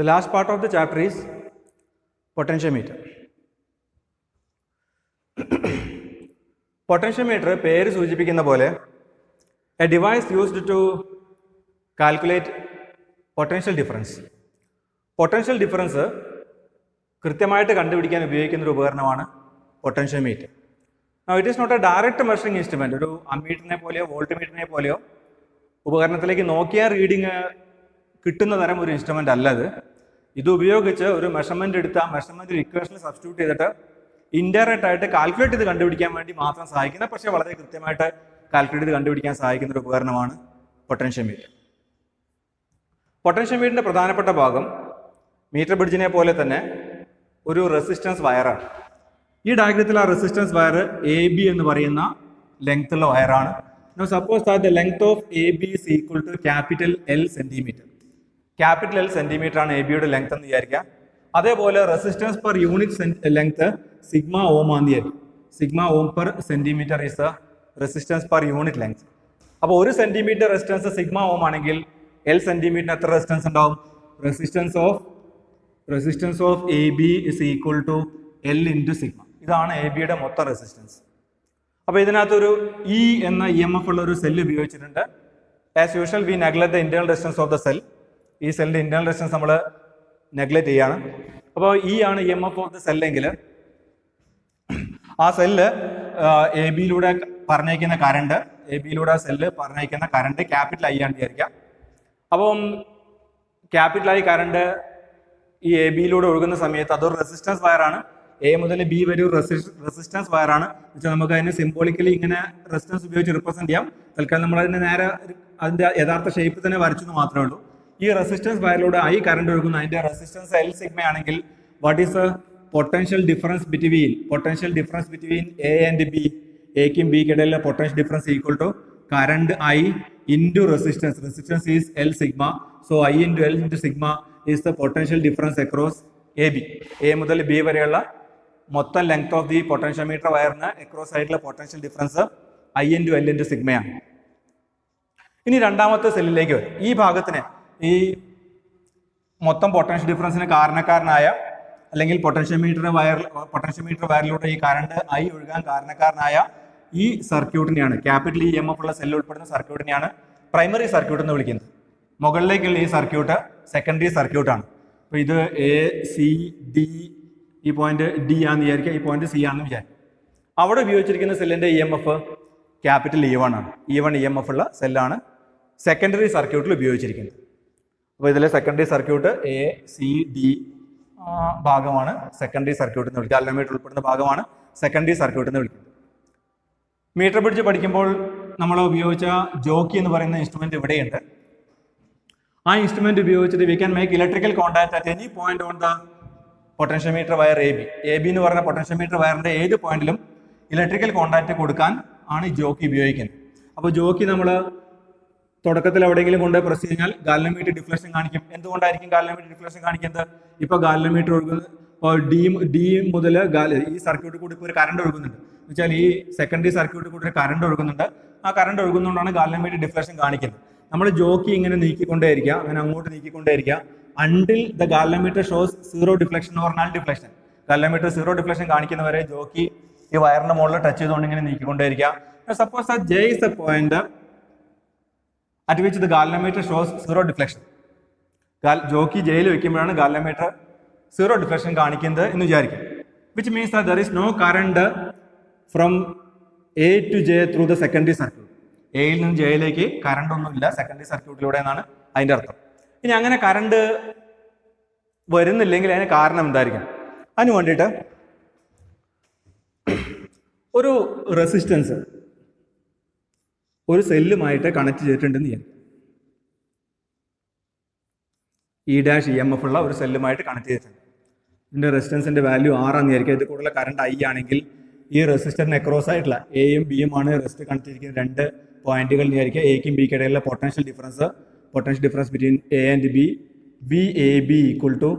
The last part of the chapter is potentiometer. Potentiometer പേര് സൂചിപ്പിക്കുന്ന പോലെ a device used to calculate potential difference. Potential difference കൃത്യമായിട്ട് കണ്ടുപിടിക്കാൻ ഉപയോഗിക്കുന്ന ഒരു ഉപകരണമാണ് potentiometer. Now it is not a direct measuring instrument. ഒരു അമ്മീറ്ററിനെ പോലെയോ വോൾട്ട്മീറ്ററിനെ പോലെയോ ഉപകരണത്തിലേക്ക് നോക്കിയാൽ റീഡിങ് കിട്ടുന്ന തരം ഒരു ഇൻസ്ട്രുമെന്റ് അല്ലത്. ഇത് ഉപയോഗിച്ച് ഒരു മെഷർമെന്റ് എടുത്ത് ആ മെഷർമെന്റ് ഇക്വേഷനിൽ സബ്സ്റ്റിറ്റ്യൂട്ട് ചെയ്തിട്ട് ഇൻഡയറക്റ്റ് ആയിട്ട് കാൽക്കുലേറ്റ് ചെയ്ത് കണ്ടുപിടിക്കാൻ വേണ്ടി മാത്രം സഹായിക്കുന്ന, പക്ഷേ വളരെ കൃത്യമായിട്ട് കാൽക്കുലേറ്റ് ചെയ്ത് കണ്ടുപിടിക്കാൻ സഹായിക്കുന്ന ഒരു ഉപകരണമാണ് പൊട്ടൻഷ്യോമീറ്റർ. പൊട്ടൻഷ്യോമീറ്ററിന്റെ പ്രധാനപ്പെട്ട ഭാഗം മീറ്റർ ബ്രിഡ്ജിനെ പോലെ തന്നെ ഒരു റെസിസ്റ്റൻസ് വയറാണ്. ഈ ഡയഗ്രത്തിൽ ആ റെസിസ്റ്റൻസ് വയർ AB എന്ന് പറയുന്ന ലെങ്ത് ഉള്ള വയറാണ്. Now suppose that the length of AB is equal to capital L centimeter. Capital L centimeter ആണ് ABയുടെ ലെങ്ത് എന്ന് വിചാരിക്കാം. അതേപോലെ resistance per unit length sigma ohm ആണെന്ന് വിചാരിക്കും. Sigma ohm per centimetre is the resistance per unit length. അപ്പോൾ 1 centimetre resistance sigma ഓം ആണെങ്കിൽ L സെന്റിമീറ്ററിന് എത്ര resistance ഉണ്ടാവും? Resistance of AB is equal to L into sigma. ഇതാണ് ABയുടെ മൊത്തം റെസിസ്റ്റൻസ്. അപ്പോൾ ഇതിനകത്തൊരു E എന്ന EMF ഉള്ള ഒരു സെല്ല് ഉപയോഗിച്ചിട്ടുണ്ട്. As usual we neglect the internal resistance of the cell. ഈ സെല്ലിന്റെ ഇന്റേണൽ റെസിസ്റ്റൻസ് നമ്മൾ നെഗ്ലക്ട് ചെയ്യാണ്. അപ്പോൾ E ആണ് EMF ഓഫ് ദ സെല്ലെങ്കിൽ ആ സെല്ല് AB-യിലൂടെ പറഞ്ഞേക്കുന്ന കറണ്ട്, AB-യിലൂടെ സെല്ല് പറഞ്ഞേക്കുന്ന കറണ്ട് ക്യാപിറ്റൽ I ആണ് വിചാരിക്കുക. അപ്പം ക്യാപിറ്റൽ I കറണ്ട് ഈ AB-യിലൂടെ ഒഴുകുന്ന സമയത്ത് അതൊരു റെസിസ്റ്റൻസ് വയറാണ്. A മുതൽ B വരെ ഒരു റെസിസ്റ്റൻസ് വയറാണ്. വെച്ചാൽ നമുക്ക് അതിനെ സിംബോളിക്കലി ഇങ്ങനെ റെസിസ്റ്റൻസ് ഉപയോഗിച്ച് റിപ്രസെന്റ് ചെയ്യാം. തൽക്കാലം നമ്മൾ അതിനെ നേരെ അതിന്റെ യഥാർത്ഥ ഷേപ്പ് തന്നെ വരച്ചെന്ന് മാത്രമേ ഉള്ളൂ. ഈ റെസിസ്റ്റൻസ് വയറിലൂടെ I കറണ്ട് ഒഴുകുന്ന അതിന്റെ റെസിസ്റ്റൻസ് L സിഗ്മ ആണെങ്കിൽ what is the potential difference between A and B? എക്കും ബിക്ക് ഇടയിലെ potential difference equal to current I into resistance is L sigma. So I into L into sigma is the potential difference across AB. A മുതൽ B വരെയുള്ള മൊത്തം length of the potentiometer വയറിന് across ആയിട്ടുള്ള potential difference I into L into സിഗ്മയാണ്. ഇനി രണ്ടാമത്തെ സെല്ലിലേക്ക് വരും. ഈ ഭാഗത്തിന് ഈ മൊത്തം പൊട്ടൻഷ്യൽ ഡിഫറൻസിന് കാരണക്കാരനായ അല്ലെങ്കിൽ പൊട്ടൻഷ്യോമീറ്റർ വയറിലൂടെ ഈ കറണ്ട് I ഒഴുകാൻ കാരണക്കാരനായ ഈ സർക്യൂട്ടിനെയാണ്, ക്യാപിറ്റൽ EMF ഉള്ള സെല്ല് ഉൾപ്പെടുന്ന സർക്യൂട്ടിനെയാണ് പ്രൈമറി സർക്യൂട്ട് എന്ന് വിളിക്കുന്നത്. മുകളിലേക്കുള്ള ഈ സർക്യൂട്ട് സെക്കൻഡറി സർക്യൂട്ടാണ്. അപ്പോൾ ഇത് ACD, ഈ പോയിന്റ് D ആണെന്ന് വിചാരിക്കുക, ഈ പോയിന്റ് C ആണെന്ന് വിചാരിക്കുക. അവിടെ ഉപയോഗിച്ചിരിക്കുന്ന സെല്ലിന്റെ EMF ക്യാപിറ്റൽ E1 ആണ്. E1 EMF ഉള്ള സെല്ലാണ് സെക്കൻഡറി സർക്യൂട്ടിൽ ഉപയോഗിച്ചിരിക്കുന്നത്. അപ്പോൾ ഇതിലെ സെക്കൻഡറി സർക്യൂട്ട് ACD ഭാഗമാണ് സെക്കൻഡറി സർക്യൂട്ട് എന്ന് വിളിക്കുക. ഗാൽവനോമീറ്റർ ഉൾപ്പെടുന്ന ഭാഗമാണ് സെക്കൻഡറി സർക്യൂട്ട് എന്ന് വിളിക്കുന്നത്. മീറ്റർ ബ്രിഡ്ജ് പഠിക്കുമ്പോൾ നമ്മൾ ഉപയോഗിച്ച ജോക്കി എന്ന് പറയുന്ന ഇൻസ്ട്രുമെന്റ് ഇവിടെയുണ്ട്. ആ ഇൻസ്ട്രുമെന്റ് ഉപയോഗിച്ചിട്ട് we can make electrical contact at any point on the potentiometer wire AB എന്ന് പറഞ്ഞ പൊട്ടൻഷ്യോമീറ്റർ വയറിന്റെ ഏത് പോയിന്റിലും ഇലക്ട്രിക്കൽ കോൺടാക്ട് കൊടുക്കാൻ ആണ് ഈ ജോക്കി ഉപയോഗിക്കുന്നത്. അപ്പോൾ ജോക്കി നമ്മൾ തുടക്കത്തിൽ എവിടെയെങ്കിലും കൊണ്ട് പ്രസ് കഴിഞ്ഞാൽ ഗാൽവനോമീറ്റർ ഡിഫ്ലക്ഷൻ കാണിക്കും. എന്തുകൊണ്ടായിരിക്കും ഗാൽവനോമീറ്റർ ഡിഫ്ലക്ഷൻ കാണിക്കുന്നത്? ഇപ്പോൾ ഗാൽവനോമീറ്റർ ഒഴുകുന്നത് ഡി മുതൽ ഈ സർക്യൂട്ടിൽ കൂടി ഇപ്പോൾ ഒരു കറണ്ട് ഒഴുകുന്നുണ്ട്. എന്ന് വെച്ചാൽ ഈ സെക്കൻഡറി സർക്യൂട്ടിൽ കൂടി ഒരു കറണ്ട് ഒഴുകുന്നുണ്ട്. ആ കറണ്ട് ഒഴുകുന്നതുകൊണ്ടാണ് ഗാൽവനോമീറ്റർ ഡിഫ്ലക്ഷൻ കാണിക്കുന്നത്. നമ്മൾ ജോക്കി ഇങ്ങനെ നീക്കിക്കൊണ്ടേയിരിക്കുക, അങ്ങനെ അങ്ങോട്ട് നീക്കിക്കൊണ്ടേയിരിക്കുക until the galvanometer shows zero deflection or null deflection. Galvanometer zero deflection കാണിക്കുന്നവരെ ജോക്കി ഈ വയറിന്റെ മുകളിൽ ടച്ച് ചെയ്തുകൊണ്ട് ഇങ്ങനെ നീക്കിക്കൊണ്ടേയിരിക്കുക. Suppose that J is the point at which the galvanometer shows zero deflection. Jockey ജയിൽ വെക്കുമ്പോഴാണ് ഗാൽവനോമീറ്റർ സീറോ ഡിഫ്ലക്ഷൻ കാണിക്കുന്നത് എന്ന് വിചാരിക്കുക. which means that there is no current from A to J through the secondary circuit. എയിൽ നിന്ന് ജയിലേക്ക് current ഒന്നുമില്ല secondary സർക്യൂട്ടിലൂടെ എന്നാണ് അതിന്റെ അർത്ഥം. ഇനി അങ്ങനെ കറണ്ട് വരുന്നില്ലെങ്കിൽ അതിന് കാരണം എന്തായിരിക്കും? അതിന് വേണ്ടിയിട്ട് ഒരു റെസിസ്റ്റൻസ് ഒരു സെല്ലുമായിട്ട് കണക്ട് ചെയ്തിട്ടുണ്ടെന്ന് ചെയ്യാം. E'EMF ഉള്ള ഒരു സെല്ലുമായിട്ട് കണക്ട് ചെയ്തിട്ടുണ്ട്. ഇതിന്റെ റെസിസ്റ്റൻസിന്റെ വാല്യൂ 6 ആണെന്ന് വിചാരിക്കുക. ഇത് കൂടുതൽ കറണ്ട് I ആണെങ്കിൽ ഈ റെസിസ്റ്ററിന് അക്രോസ് ആയിട്ടുള്ള എയും ബിയും ആണ് റെസിസ്റ്റർ കണക്ട് ചെയ്തിരിക്കുന്ന രണ്ട് പോയിന്റുകൾ വിചാരിക്കുക. എക്കും ബിക്ക് ഇടയിലുള്ള potential difference between A and B VAB equal to,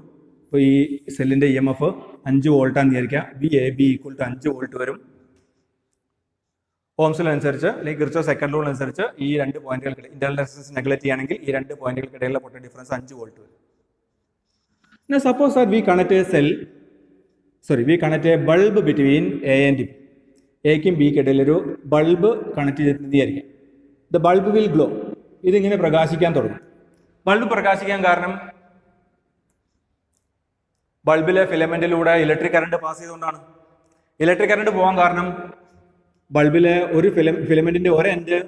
ഇപ്പോൾ ഈ സെല്ലിന്റെ EMF 5 വോൾട്ടാന്ന് വിചാരിക്കുക. VAB ഈക്വൽ ടു 5 വോൾട്ട് വരും. ഓംസ് ലോ അനുസരിച്ച് അല്ലെങ്കിൽ കിർച്ചോഫ് സെക്കൻഡ് റൂൾ അനുസരിച്ച് ഈ രണ്ട് പോയിന്റുകൾക്ക് ഇന്റർണൽ റെസിസ്റ്റൻസ് നെഗ്ലക്ട് ചെയ്യുകയാണെങ്കിൽ ഈ രണ്ട് പോയിന്റുകൾക്കിടയിലുള്ള പൊട്ടൻഷ്യൽ ഡിഫറൻസ് 5 വോൾട്ട് വരും. Now suppose that we connect a bulb between A and B. എക്കും ബിക്ക് ഇടയിൽ ഒരു ബൾബ് കണക്ട് ചെയ്തിട്ടുണ്ടെന്ന് വിചാരിക്കാം. The bulb will glow. ഇതിങ്ങനെ പ്രകാശിക്കാൻ തുടങ്ങും. ബൾബ് പ്രകാശിക്കാൻ കാരണം ബൾബിലെ ഫിലമെന്റിലൂടെ ഇലക്ട്രിക് കറണ്ട് പാസ് ചെയ്തുകൊണ്ടാണ്. ഇലക്ട്രിക് കറണ്ട് പോകാൻ കാരണം ബൾബിലെ ഒരു ഫിലമെന്റിന്റെ ഒരു എൻഡ്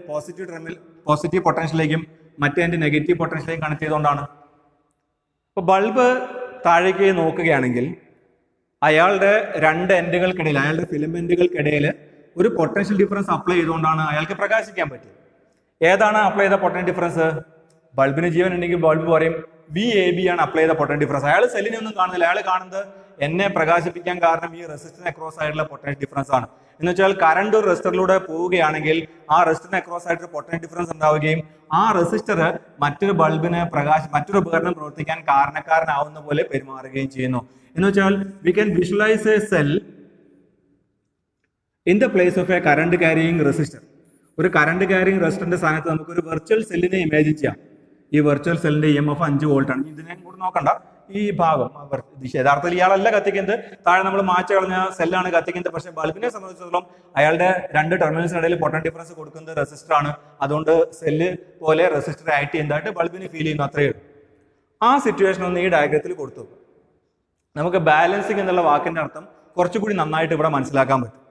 പോസിറ്റീവ് പൊട്ടൻഷ്യലിലേക്കും മറ്റേ എൻഡ് നെഗറ്റീവ് പൊട്ടൻഷ്യലിലേക്കും കണക്ട് ചെയ്തുകൊണ്ടാണ്. അപ്പോൾ ബൾബ് താഴേക്ക് നോക്കുകയാണെങ്കിൽ അയാളുടെ രണ്ട് എൻഡുകൾക്കിടയിൽ, അയാളുടെ ഫിലമെന്റുകൾക്കിടയിൽ ഒരു പൊട്ടൻഷ്യൽ ഡിഫറൻസ് അപ്ലൈ ചെയ്തുകൊണ്ടാണ് അയാൾക്ക് പ്രകാശിക്കാൻ പറ്റിയത്. ഏതാണ് അപ്ലൈ ചെയ്ത പൊട്ടൻഷ്യൽ ഡിഫറൻസ്? ബൾബിന് ജീവൻ ഉണ്ടെങ്കിൽ ബൾബ് പറയും VAB ആണ് അപ്ലൈ ചെയ്ത പൊട്ടൻഷ്യൽ ഡിഫറൻസ്. അയാൾ സെല്ലിനെ ഒന്നും കാണുന്നില്ല. അയാൾ കാണുന്നത് എന്നെ പ്രകാശിപ്പിക്കാൻ കാരണം ഈ റെസിസ്റ്ററിന് അക്രോസ് ആയിട്ടുള്ള പൊട്ടൻഷ്യൽ ഡിഫറൻസ് ആണ്. എന്ന് വെച്ചാൽ കറണ്ട് ഒരു റെസിസ്റ്ററിലൂടെ പോവുകയാണെങ്കിൽ ആ റെസിസ്റ്ററിന് അക്രോസ് ആയിട്ട് പൊട്ടൻഷ്യൽ ഡിഫറൻസ് ഉണ്ടാവുകയും ആ റെസിസ്റ്റർ മറ്റൊരു മറ്റൊരു ഉപകരണം പ്രവർത്തിക്കാൻ കാരണക്കാരനാവുന്ന പോലെ പെരുമാറുകയും ചെയ്യുന്നു. എന്ന് വെച്ചാൽ we can visualise A cell in the place of A current carrying resistor. ഒരു കറണ്ട് ക്യാരിയിങ് റെസിസ്റ്ററിന്റെ സ്ഥാനത്ത് നമുക്ക് ഒരു വെർച്വൽ സെല്ലിനെ ഇമാജിൻ ചെയ്യാം. ഈ വെർച്വൽ സെല്ലിന്റെ EMF 5 വോൾട്ട് ആണ്. ഇതിനെ കൂടെ നോക്കണ്ട, ഈ ഭാഗം യഥാർത്ഥത്തിൽ ഇയാളല്ല കത്തിക്കുന്നത്, താഴെ നമ്മൾ മാച്ച് കളഞ്ഞ സെല്ലാണ് കത്തിക്കുന്നത്. പക്ഷെ ബൾബിനെ സംബന്ധിച്ചിടത്തോളം അയാളുടെ രണ്ട് ടെർമിനൽസിനിടയിൽ പൊട്ടൻഷ്യൽ ഡിഫറൻസ് കൊടുക്കുന്നത് റെസിസ്റ്റർ ആണ്. അതുകൊണ്ട് സെല്ല് പോലെ റെസിസ്റ്റർ ആക്ട് ചെയ്യുന്നതായിട്ട് ബൾബിന് ഫീൽ ചെയ്യുന്നു. അത്രയേ ഉള്ളൂ. ആ സിറ്റുവേഷൻ ഒന്ന് ഈ ഡയഗ്രത്തിൽ കൊടുത്തു. നമുക്ക് ബാലൻസിങ് എന്നുള്ള വാക്കിന്റെ അർത്ഥം കുറച്ചുകൂടി നന്നായിട്ട് ഇവിടെ മനസ്സിലാക്കാൻ പറ്റും.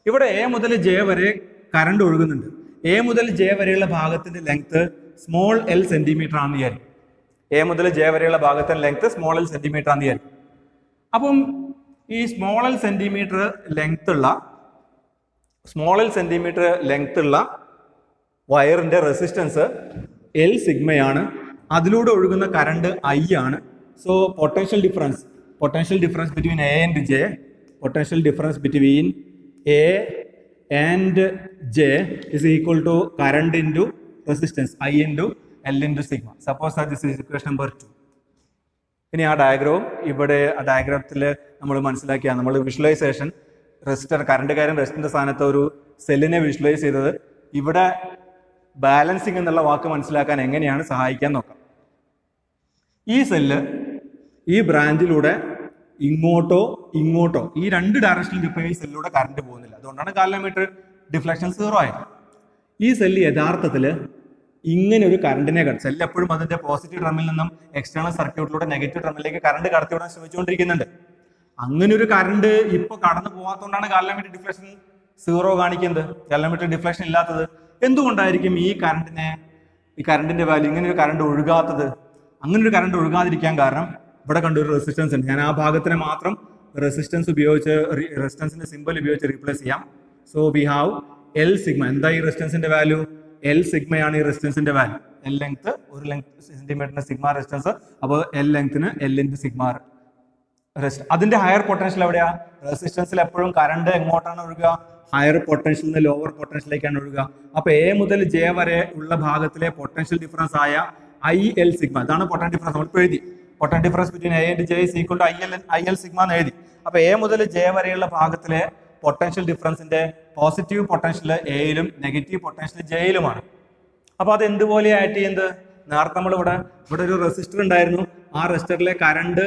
ഇവിടെ A മുതൽ J വരെ കറണ്ട് ഒഴുകുന്നുണ്ട്. A മുതൽ J വരെയുള്ള ഭാഗത്തിന്റെ ലെങ്ത് സ്മോൾ l സെന്റിമീറ്റർ ആണെന്ന് വിചാരിക്കും. A മുതൽ J വരെയുള്ള ഭാഗത്തിന്റെ ലെങ്ത് സ്മോൾ l സെന്റിമീറ്റർ ആണെന്ന് വിചാരിക്കും. അപ്പം ഈ സ്മോൾ l സെന്റിമീറ്റർ ലെങ്ത് ഉള്ള വയറിന്റെ റെസിസ്റ്റൻസ് L സിഗ്മയാണ്. അതിലൂടെ ഒഴുകുന്ന കറണ്ട് I ആണ്. So potential difference between A and J, potential difference between A and J is equal to current into resistance I into L into sigma. Suppose that this is equation number 2. ഇനി ആ ഡയഗ്രാമത്തിൽ നമ്മൾ മനസ്സിലാക്കിയാണ് നമ്മൾ visualisation റെസിസ്റ്ററിന്റെ സ്ഥാനത്ത് ഒരു സെല്ലിനെ visualise ചെയ്തത്. ഇവിടെ ബാലൻസിങ് എന്നുള്ള വാക്ക് മനസ്സിലാക്കാൻ എങ്ങനെയാണ് സഹായിക്കാൻ നോക്കാം. ഈ സെല്ല് ഈ ബ്രാഞ്ചിലൂടെ ഇങ്ങോട്ടോ ഈ രണ്ട് ഡയറക്ഷനിലും ഇപ്പോൾ ഈ സെല്ലിലൂടെ കറണ്ട് പോകുന്നില്ല. അതുകൊണ്ടാണ് കാലോമീറ്റർ ഡിഫ്ലക്ഷൻ 0 ആയത്. ഈ സെല്ല് യഥാർത്ഥത്തിൽ ഇങ്ങനെ ഒരു കറണ്ടിനെ സെല്ല് എപ്പോഴും അതിന്റെ പോസിറ്റീവ് ടെർമിനൽ നിന്നും എക്സ്റ്റേണൽ സർക്യൂട്ടിലൂടെ നെഗറ്റീവ് ടെർമിനിലേക്ക് കറണ്ട് കടത്തിവിടാൻ ശ്രമിച്ചുകൊണ്ടിരിക്കുന്നുണ്ട്. അങ്ങനെ ഒരു കറണ്ട് ഇപ്പൊ കടന്നു പോകാത്തതുകൊണ്ടാണ് കാലോമീറ്റർ ഡിഫ്ലക്ഷൻ 0 കാണിക്കുന്നത്. കാലോമീറ്റർ ഡിഫ്ലക്ഷൻ ഇല്ലാത്തത് എന്തുകൊണ്ടായിരിക്കും? ഈ കറണ്ടിന്റെ വാല്യൂ ഇങ്ങനെ ഒരു കറണ്ട് ഒഴുകാത്തത്. അങ്ങനെ ഒരു കറണ്ട് ഒഴുകാതിരിക്കാൻ കാരണം ഇവിടെ കണ്ടൊരു റെസിസ്റ്റൻസ് ഉണ്ട്. ഞാൻ ആ ഭാഗത്തിനെ മാത്രം റെസിസ്റ്റൻസിന്റെ സിമ്പിൾ ഉപയോഗിച്ച് റീപ്ലേസ് ചെയ്യാം. So we have L sigma. എന്താ ഈ റെസിസ്റ്റൻസിന്റെ വാല്യൂ? L സിഗ്മയാണ് ഈ റെസിസ്റ്റൻസിന്റെ വാല്യൂ. L ലെങ്ത്, ഒരു സെന്റിമീറ്ററിന് സിഗ്മ റെസിസ്റ്റൻസ്. അപ്പോൾ L ലെങ്ത്തിന് L into sigma resistance. അതിന്റെ ഹയർ പൊട്ടൻഷ്യൽ എവിടെയാ? റെസിസ്റ്റൻസിൽ എപ്പോഴും കറണ്ട് എങ്ങോട്ടാണ് ഒഴുകുക? ഹയർ പൊട്ടൻഷ്യൽ നിന്ന് ലോവർ പൊട്ടൻഷ്യലിലേക്കാണ് ഒഴുകുക. അപ്പൊ A മുതൽ J വരെ ഉള്ള ഭാഗത്തിലെ പൊട്ടൻഷ്യൽ ഡിഫറൻസ് ആയ IL സിഗ്മ, ഇതാണ് പൊട്ടൻഷ്യൽ ഡിഫറൻസ്. നമ്മൾ എഴുതി potential difference between A and J is equal to IL sigma എന്ന് എഴുതി. അപ്പൊ A മുതൽ J വരെയുള്ള ഭാഗത്തിലെ potential ഡിഫറൻസിന്റെ positive potential എയിലും negative potential ജെയിലുമാണ്. അപ്പൊ അത് എന്തുപോലെ ആയിട്ട് ചെയ്യുന്നത്? നേരത്തെ നമ്മൾ ഇവിടെ ഒരു റെസിസ്റ്റർ ഉണ്ടായിരുന്നു. ആ റെസിസ്റ്ററിലെ കറണ്ട്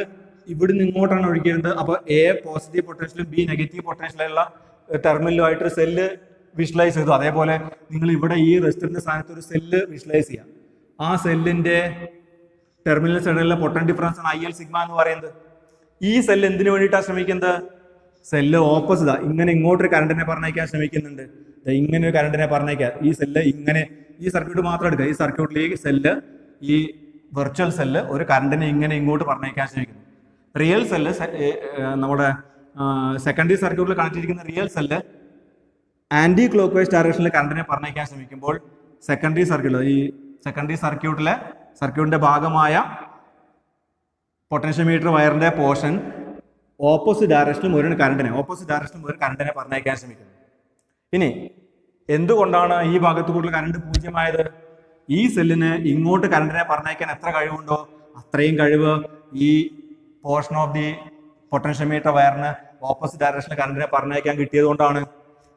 ഇവിടുന്ന് ഇങ്ങോട്ടാണ് ഒഴുകിയിരുന്നത്. അപ്പൊ A പോസിറ്റീവ് പൊട്ടൻഷ്യലും B നെഗറ്റീവ് പൊട്ടൻഷ്യലുള്ള ടെർമിനലുമായിട്ട് സെല്ല് വിഷ്വലൈസ് ചെയ്തു. അതേപോലെ നിങ്ങൾ ഇവിടെ ഈ റെസിസ്റ്ററിന്റെ സ്ഥാനത്ത് ഒരു സെല്ല് വിഷ്വലൈസ് ചെയ്യാം. ആ സെല്ലിന്റെ ടെർമിനൽ സൈഡിലുള്ള പൊട്ടൻഷ്യൽ ഡിഫറൻസ് ആണ് IL സിഗ്മ എന്ന് പറയുന്നത്. ഈ സെല്ല് എന്തിനു വേണ്ടിയിട്ടാണ് ശ്രമിക്കുന്നത്? സെല്ല് ഓപ്പോസിറ്റ് ഇങ്ങനെ ഇങ്ങോട്ടൊരു കറണ്ടിനെ പറഞ്ഞയക്കാൻ ശ്രമിക്കുന്നുണ്ട്. ഇങ്ങനെ ഒരു കറണ്ടിനെ പറഞ്ഞയക്കാൻ ഈ സെല്ല് ഇങ്ങനെ, ഈ സർക്യൂട്ട് മാത്രം എടുക്കുക. ഈ സർക്യൂട്ടിൽ ഈ സെല്ല്, ഈ വെർച്വൽ സെല്ല് ഒരു കറണ്ടിനെ ഇങ്ങനെ ഇങ്ങോട്ട് പറഞ്ഞയക്കാൻ ശ്രമിക്കുന്നു. റിയൽ സെല്ല്, നമ്മുടെ സെക്കൻഡറി സർക്യൂട്ടിൽ കണക്ട് ചെയ്തിരിക്കുന്ന real cell anti clock vice ഡയറക്ഷനിൽ കറണ്ടിനെ പറഞ്ഞയക്കാൻ ശ്രമിക്കുമ്പോൾ സെക്കൻഡറി സർക്യൂട്ടിന്റെ ഭാഗമായ പൊട്ടൻഷ്യോമീറ്റർ വയറിന്റെ പോർഷൻ ഓപ്പോസിറ്റ് ഡയറക്ഷനിലും ഒരു കറണ്ടിനെ പറഞ്ഞയക്കാൻ ശ്രമിക്കുന്നു. ഇനി എന്തുകൊണ്ടാണ് ഈ ഭാഗത്ത് കൂടുതൽ കറണ്ട് 0 ആയത്? ഈ സെല്ലിന് ഇങ്ങോട്ട് കറണ്ടിനെ പറഞ്ഞയക്കാൻ എത്ര കഴിവുണ്ടോ അത്രയും കഴിവ് ഈ പോർഷൻ ഓഫ് ദി പൊട്ടൻഷ്യോമീറ്റർ വയറിന് ഓപ്പോസിറ്റ് ഡയറക്ഷനിൽ കറണ്ടിനെ പറഞ്ഞയക്കാൻ കിട്ടിയത് കൊണ്ടാണ്.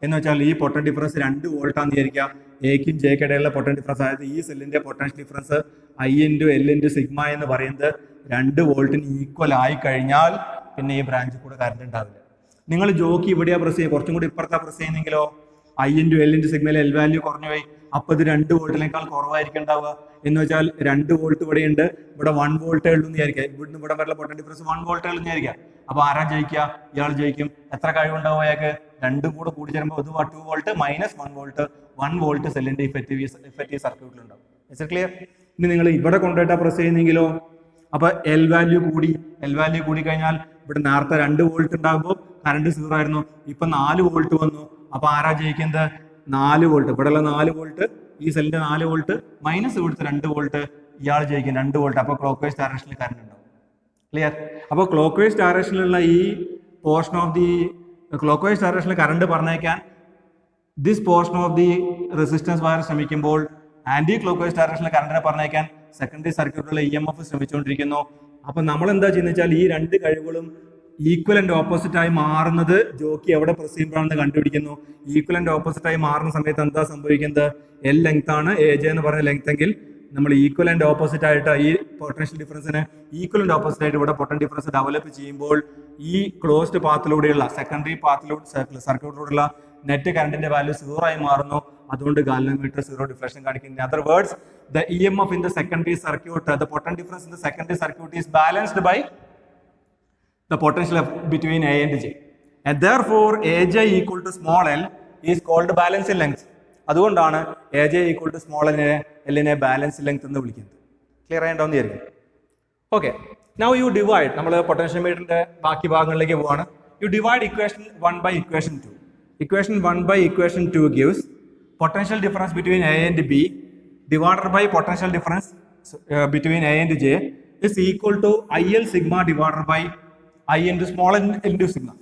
എന്ന് വെച്ചാൽ ഈ പൊട്ടൻഷ്യൽ ഡിഫറൻസ് 2 വോൾട്ടാന്ന് വിചാരിക്കുക. എക്കും ജെക്കും ഇടയിലുള്ള പൊട്ടൻഷ്യൽ ഡിഫറൻസ്, അതായത് ഈ സെല്ലിന്റെ potential difference I into L into sigma എന്ന് പറയുന്നത് 2 വോൾട്ടിന് ഈക്വൽ ആയി കഴിഞ്ഞാൽ പിന്നെ ഈ ബ്രാഞ്ചിൽ കൂടെ കറണ്ട് ഉണ്ടാവില്ല. നിങ്ങൾ ജോക്ക് ഇവിടെയാ പ്രസ് ചെയ്യുക, കുറച്ചും കൂടി ഇപ്പുറത്താ പ്രസ് ചെയ്യുന്നെങ്കിലോ I into L into സിഗ്മയിൽ L വാല്യൂ കുറഞ്ഞു പോയി. അപ്പോൾ ഇത് 2 വോൾട്ടിനേക്കാൾ കുറവായിരിക്കും ഉണ്ടാവുക. എന്ന് വെച്ചാൽ 2 വോൾട്ട് ഇവിടെ ഉണ്ട്, ഇവിടെ 1 വോൾട്ടേ ഉള്ളൂ എന്ന് വിചാരിക്കുക. ഇവിടുന്ന് ഇവിടെ വരെ പൊട്ടൻഷ്യൽ ഡിഫറൻസ് 1 വോൾട്ടേ ഉള്ളൂ എന്ന് വിചാരിക്കുക. അപ്പോൾ ആരാ ജയിക്കുക? ഇയാൾ ജയിക്കും. എത്ര കഴിവുണ്ടാവും അയാൾക്ക്? 2 കൂടെ കൂടി ചേരുമ്പോൾ ഇത് 2 വോൾട്ട് മൈനസ് 1 വോൾട്ട് 1 വോൾട്ട് സെല്ലിന്റെ ഇഫക്റ്റീവ് സർക്യൂട്ടിലുണ്ടാവും. ക്ലിയർ? ഇനി നിങ്ങൾ ഇവിടെ കൊണ്ടുപോയിട്ടാ പ്രസ് ചെയ്യുന്നെങ്കിലോ അപ്പൊ L വാല്യൂ കൂടി കഴിഞ്ഞാൽ ഇവിടെ നേരത്തെ 2 വോൾട്ട് ഉണ്ടാകുമ്പോൾ കറണ്ട് 0 ആയിരുന്നു, ഇപ്പൊ 4 വോൾട്ട് വന്നു. അപ്പൊ ആരാ ജയിക്കുന്നത്? 4 വോൾട്ട്, ഇവിടെയുള്ള 4 വോൾട്ട്, ഈ സെല്ലിന്റെ 4 വോൾട്ട് മൈനസ് ഇവിടുത്തെ 2 വോൾട്ട്, ഇയാൾ ജയിക്കും 2 വോൾട്ട്. അപ്പൊ ക്ലോക്ക് വൈസ് ഡയറക്ഷനിൽ കറണ്ട് ഉണ്ടാവും. ക്ലിയർ? അപ്പോൾ ക്ലോക്ക് വൈസ് ഡയറക്ഷനിലുള്ള ഈ portion of the clock vice ഡയറക്ഷനിൽ കറണ്ട് പറഞ്ഞേക്കാൻ this portion of the resistance wire ശ്രമിക്കുമ്പോൾ ആന്റി ക്ലോക്ക് വൈസ് ഡയറക്ഷനിൽ കറണ്ടിനെ പറഞ്ഞേക്കാൻ സെക്കൻഡറി സർക്യൂട്ടിലുള്ള EMF ശ്രമിച്ചുകൊണ്ടിരിക്കുന്നു. അപ്പൊ നമ്മൾ എന്താ ചെയ്യുന്നത് വെച്ചാൽ ഈ 2 കഴിവുകളും ഈക്വൽ ആൻഡ് ഓപ്പോസിറ്റ് ആയി മാറുന്നത് ജോക്കി എവിടെ പ്രസ് ചെയ്യുമ്പോഴാണെന്ന് കണ്ടുപിടിക്കുന്നു. ഈക്വൽ ആൻഡ് ഓപ്പോസിറ്റ് ആയി മാറുന്ന സമയത്ത് എന്താ സംഭവിക്കുന്നത്? L ലെങ്ത് ആണ് AJ എന്ന് പറഞ്ഞ ലെങ്ത് എങ്കിൽ നമ്മൾ ഈക്വൽ ആൻഡ് ഓപ്പോസിറ്റ് ആയിട്ട് ഈ പൊട്ടൻഷ്യൽ ഡിഫറൻസിന് ഈക്വൽ ആൻഡ് ഓപ്പോസിറ്റ് ആയിട്ട് ഇവിടെ പൊട്ടൻഷ്യൽ ഡിഫറൻസ് ഡെവലപ്പ് ചെയ്യുമ്പോൾ ഈ ക്ലോസ്ഡ് പാത്തിലൂടെയുള്ള സെക്കൻഡറി പാത്തിലൂടെ സർക്യൂട്ടിലൂടെയുള്ള നെറ്റ് കറണ്ടിന്റെ വാല്യൂ 0 ആയി മാറുന്നു. അതുകൊണ്ട് ഗാൽവനോമീറ്റർ 0 ഡിഫ്ലക്ഷൻ കാണിക്കുന്നു. In other words, the EMF in the secondary circuit, the potential difference in the secondary circuit is balanced by the potential between A and J, and therefore AJ equal to small l is called balancing length. അതുകൊണ്ടാണ് AJ equal to small l നെ balance length എന്ന് വിളിക്കുന്നത്. Clear ആയിട്ടുണ്ടോന്ന് വിചാരിക്കും. Okay, now you divide. നമ്മൾ potential മീറ്ററിന്റെ ബാക്കി ഭാഗങ്ങളിലേക്ക് പോവാണ്. You divide equation 1 by equation 2. Equation 1 by equation 2 gives potential difference between A and B divided by potential difference between A and J is equal to IL sigma divided by I into small n into sigma.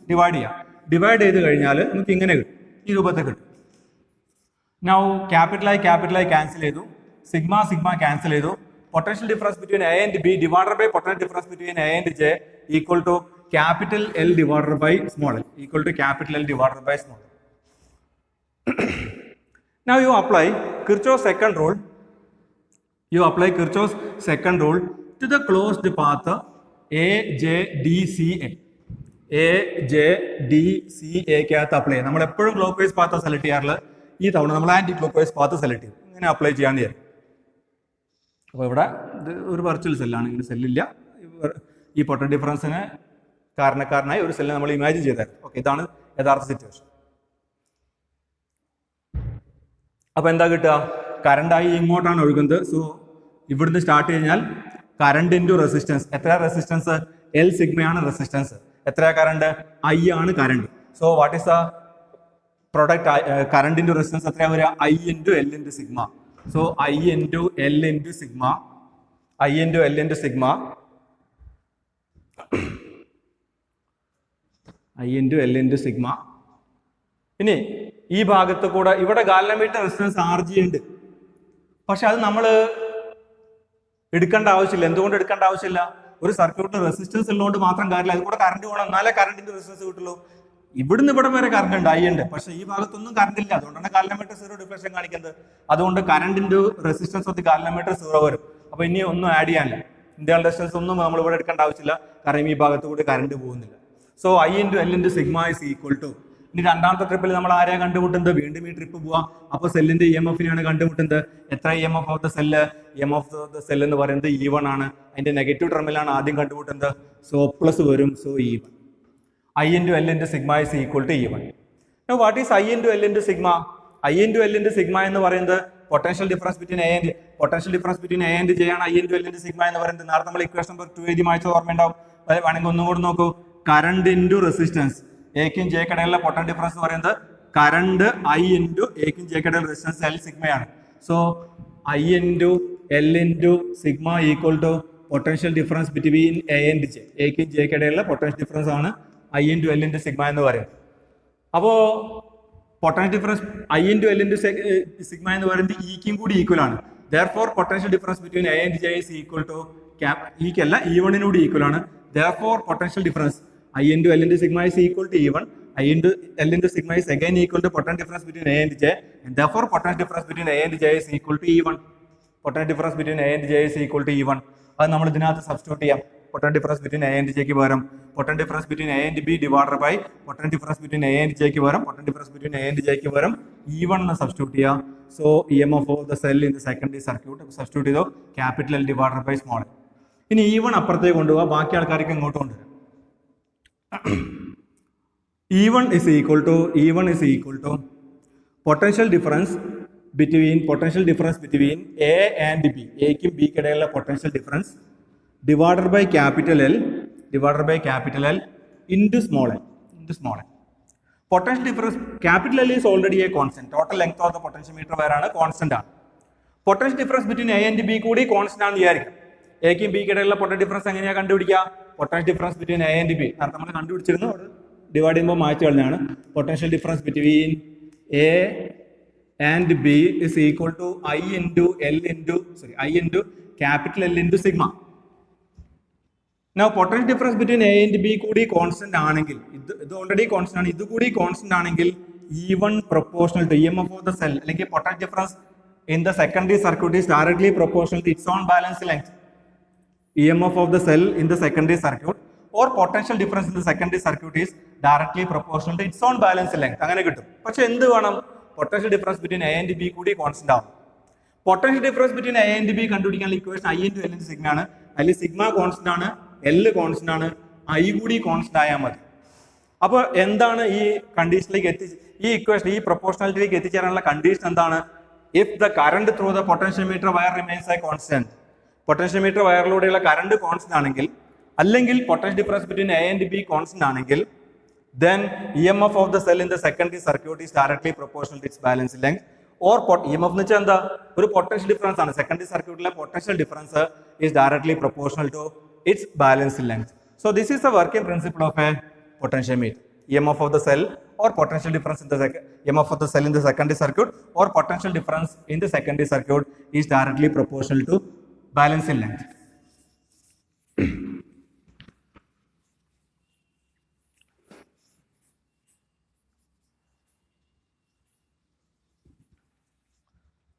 Divide ചെയ്ത് കഴിഞ്ഞാൽ നമുക്ക് ഇങ്ങനെ കിട്ടും, ഈ രൂപത്തിൽ കിട്ടും. Now capital I cancel ചെയ്തു, sigma cancel ചെയ്തു. Potential difference between A and B divided by potential difference between A and J equal to capital L divided by small l, equal to capital L divided by small l. Now you apply Kirchhoff's second rule. To the closed path AJDCA. AJDCA apply. നമ്മൾ എപ്പോഴും clock vice path select ചെയ്യാറുള്ളത്, ഈ തവണ നമ്മൾ anticlockwise path select ചെയ്യും. ഇങ്ങനെ apply ചെയ്യാന്ന് വിചാരിക്കും. അപ്പോൾ ഇവിടെ ഇത് ഒരു വെർച്വൽ സെല്ലാണ്, ഇങ്ങനെ സെല്ലില്ല. ഈ പൊട്ടൻഷ്യൽ ഡിഫറൻസിന് കാരണക്കാരനായി ഒരു സെല്ല് നമ്മൾ ഇമാജിൻ ചെയ്താൽ ഓക്കെ, ഇതാണ് യഥാർത്ഥ സിറ്റുവേഷൻ. അപ്പൊ എന്താ കിട്ടുക? കറണ്ടായി ഇങ്ങോട്ടാണ് ഒഴുകുന്നത്. സോ ഇവിടുന്ന് സ്റ്റാർട്ട് കഴിഞ്ഞാൽ കറണ്ട് ഇൻറ്റു റെസിസ്റ്റൻസ്. എത്ര റെസിസ്റ്റൻസ്? L സിഗ്മയാണ് റെസിസ്റ്റൻസ്. എത്ര കറണ്ട്? I ആണ് current. So what is the product? Current into resistance എത്രയാ വരിക? I into L into sigma. So I into L into സിഗ്മ. ഇനി ഈ ഭാഗത്ത് കൂടെ ഇവിടെ ഗാൽവനോമീറ്റർ റെസിസ്റ്റൻസ് RG ഉണ്ട്, പക്ഷെ അത് നമ്മൾ എടുക്കേണ്ട ആവശ്യമില്ല. എന്തുകൊണ്ട് എടുക്കേണ്ട ആവശ്യമില്ല? ഒരു സർക്യൂട്ടിൽ റെസിസ്റ്റൻസ് ഉള്ളതുകൊണ്ട് മാത്രം കാര്യമില്ല, അത് കൂടെ കറണ്ട് വേണം, എന്നാലേ കറണ്ടിന്റെ റെസിസ്റ്റൻസ് കിട്ടുള്ളൂ. ഇവിടുന്ന് ഇവിടെ വരെ കറണ്ട് ഉണ്ട്, I ഉണ്ട്, പക്ഷെ ഈ ഭാഗത്തൊന്നും കറണ്ട് ഇല്ല. അതുകൊണ്ടാണ് ഗാൽവനോമീറ്റർ 0 ഡിഫ്ലക്ഷൻ കാണിക്കുന്നത്. അതുകൊണ്ട് കറണ്ടിന്റെ റെസിസ്റ്റൻസ് ഓഫ് ദി ഗാൽവനോമീറ്റർ 0 വരും. അപ്പൊ ഇനി ഒന്നും ആഡ് ചെയ്യാനില്ല, ഇന്റേണൽ റെസിസ്റ്റൻസ് ഒന്നും നമ്മൾ ഇവിടെ എടുക്കേണ്ട ആവശ്യമില്ല, കാരണം ഈ ഭാഗത്ത് കൂടി കറണ്ട് പോകുന്നില്ല. So I into L into sigma is equal to, ഇനി രണ്ടാമത്തെ ട്രിപ്പിൽ നമ്മൾ ആരെയാണ് കണ്ടുമുട്ടുന്നത്? വീണ്ടും ഈ ട്രിപ്പ് പോവാം. അപ്പോൾ സെല്ലിന്റെ EMF-നെയാണ് കണ്ടുമുട്ടുന്നത്. എത്ര EMF of the cell? EMF of the cell എന്ന് പറയുന്നത് E1 ആണ്. അതിന്റെ നെഗറ്റീവ് ടെർമിലാണ് ആദ്യം കണ്ടുമുട്ടുന്നത്. സോ പ്ലസ് വരും. So E1. I into L into sigma is equal to E1. Now what is I into L into sigma? I into L into sigma എന്ന് പറയുന്നത് potential difference between A and J ആണ്. I into L into sigma എന്ന് പറയുന്നത് നേരത്തെ നമ്മൾ equation number 2 എഴുതി മായ്ച്ചത് ഓർമ്മയുണ്ടാവും. വേണമെങ്കിൽ ഒന്നും കൂടി നോക്കൂ. കറണ്ട് ഇൻറ്റു റെസിസ്റ്റൻസ്, എക്കും ജെ കടയിലുള്ള പൊട്ടൻഷ്യൽ ഡിഫറൻസ് എന്ന് പറയുന്നത് കറണ്ട് I into എക്കും ജെ കടയിൽ റെസിസ്റ്റൻസ് L സിഗ്മയാണ്. So I into L into sigma equal to potential difference between A and J. എക്കും ജെ കടയിലുള്ള പൊട്ടൻഷ്യൽ ഡിഫറൻസ് ആണ് I into L into sigma എന്ന് പറയുന്നത്. അപ്പോൾ potential difference I into L into sigma എന്ന് പറയുന്നത് ഇക്കും കൂടി ഈക്വൽ ആണ്. Therefore potential difference between A and J is equal to ഈക്കല്ല E1-നോട് ഈക്വൽ ആണ്. Therefore potential difference I into L into sigma is equal to E1. I into L into sigma is again equal to potential difference between A and J, and therefore potential difference between A and J is equal to E1. Potential difference between A and J is equal to E1. അത് നമ്മൾ ഇതിനകത്ത് substitute ചെയ്യാം. Potential difference between A and ജെക്ക് പകരം potential difference between A and B divided by potential difference between A and ജെക്ക് പകരം potential difference between A and ജെക്ക് പകരം E1 എന്ന് സബ്സ്റ്റിറ്റ്യൂട്ട് ചെയ്യാം. So EMF of the cell in the secondary circuit substitute ചെയ്തോ capital L divided by small L. ഇനി E1 അപ്പുറത്തേക്ക് കൊണ്ടുപോകാം, ബാക്കി ആൾക്കാർക്ക് ഇങ്ങോട്ട് കൊണ്ടുവരാം. E1 is equal to potential difference between A and B. A ക്കും B ക്കും ഇടയിലുള്ള potential difference divided by capital L into small l. Potential difference, capital L is already a constant. Total length of the potentiometer wire ആണ് constant ആണ്. Potential difference between A and B കൂടി constant ആണെന്ന് വിചാരിക്കാം. A ക്കും B ക്കും ഇടയിലുള്ള potential difference എങ്ങനെയാ കണ്ടുപിടിക്കുക? Potential difference between A and B നമ്മൾ കണ്ടുപിടിച്ചിരുന്നു, ഡിവൈഡ് ചെയ്യുമ്പോൾ മാറ്റി കളഞ്ഞാണ്. Potential difference between A and B is equal to I into capital L into sigma. Now potential difference between A and B കൂടി constant ആണെങ്കിൽ, ഇത് already constant ആണ്, ഇത് കൂടി constant ആണെങ്കിൽ E1 proportional to EMF of the cell അല്ലെങ്കിൽ potential difference in the secondary circuit is directly proportional to its own balance length. EMF of the cell in the secondary circuit or potential difference in the secondary circuit is directly proportional to its own balance length. അങ്ങനെ കിട്ടും. പക്ഷെ എന്ത് വേണം? Potential difference between A and B കൂടി constant ആവും. Potential difference between A and B കണ്ടുപിടിക്കാനുള്ള equation I into L into sigma ആണ്. അതിൽ സിഗ്മ കോൺസ്റ്റന്റ് ആണ്, L കോൺസ്റ്റന്റ് ആണ്, I കൂടി കോൺസ്റ്റന്റ് ആയാൽ മതി. അപ്പോൾ എന്താണ് ഈ കണ്ടീഷനിലേക്ക് ഈ ഇക്വേഷൻ, ഈ പ്രൊപ്പോർഷണാലിറ്റിയിലേക്ക് എത്തിച്ചേരാനുള്ള കണ്ടീഷൻ എന്താണ്? If the current through the potentiometer wire remains a constant. Potentiometer വയറിലൂടെയുള്ള കറണ്ട് കോൺസ്റ്റന്റ് ആണെങ്കിൽ, അല്ലെങ്കിൽ potential difference between A and B constant ആണെങ്കിൽ, then EMF of the cell in the secondary circuit is directly proportional to its balance length. Or EMF എന്ന് വെച്ചാൽ എന്താ? ഒരു potential difference ആണ്. Secondary സർക്യൂട്ടിലെ potential difference is directly proportional to its balance length. So this is the working principle of a potentiometer. EMF of the cell or potential difference in the EMF of the cell in the secondary circuit or potential difference in the secondary circuit is directly proportional to balance length.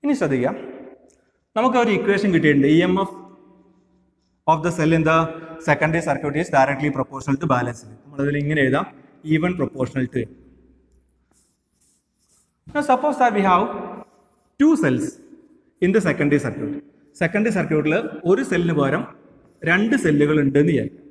ഇനി ശ്രദ്ധിക്കാം, നമുക്ക് ഒരു equation കിട്ടിയിട്ടുണ്ട്. EMF of the cell in the secondary circuit is directly proportional to balance length. നമ്മൾ അതിൽ ഇങ്ങനെ എഴുതാം, E1 proportional to M. Now suppose that we have two cells in the secondary circuit. Secondary സർക്യൂട്ടിൽ ഒരു സെല്ലിന് പകരം രണ്ട് സെല്ലുകൾ ഉണ്ടെന്ന് വിചാരിക്കാം.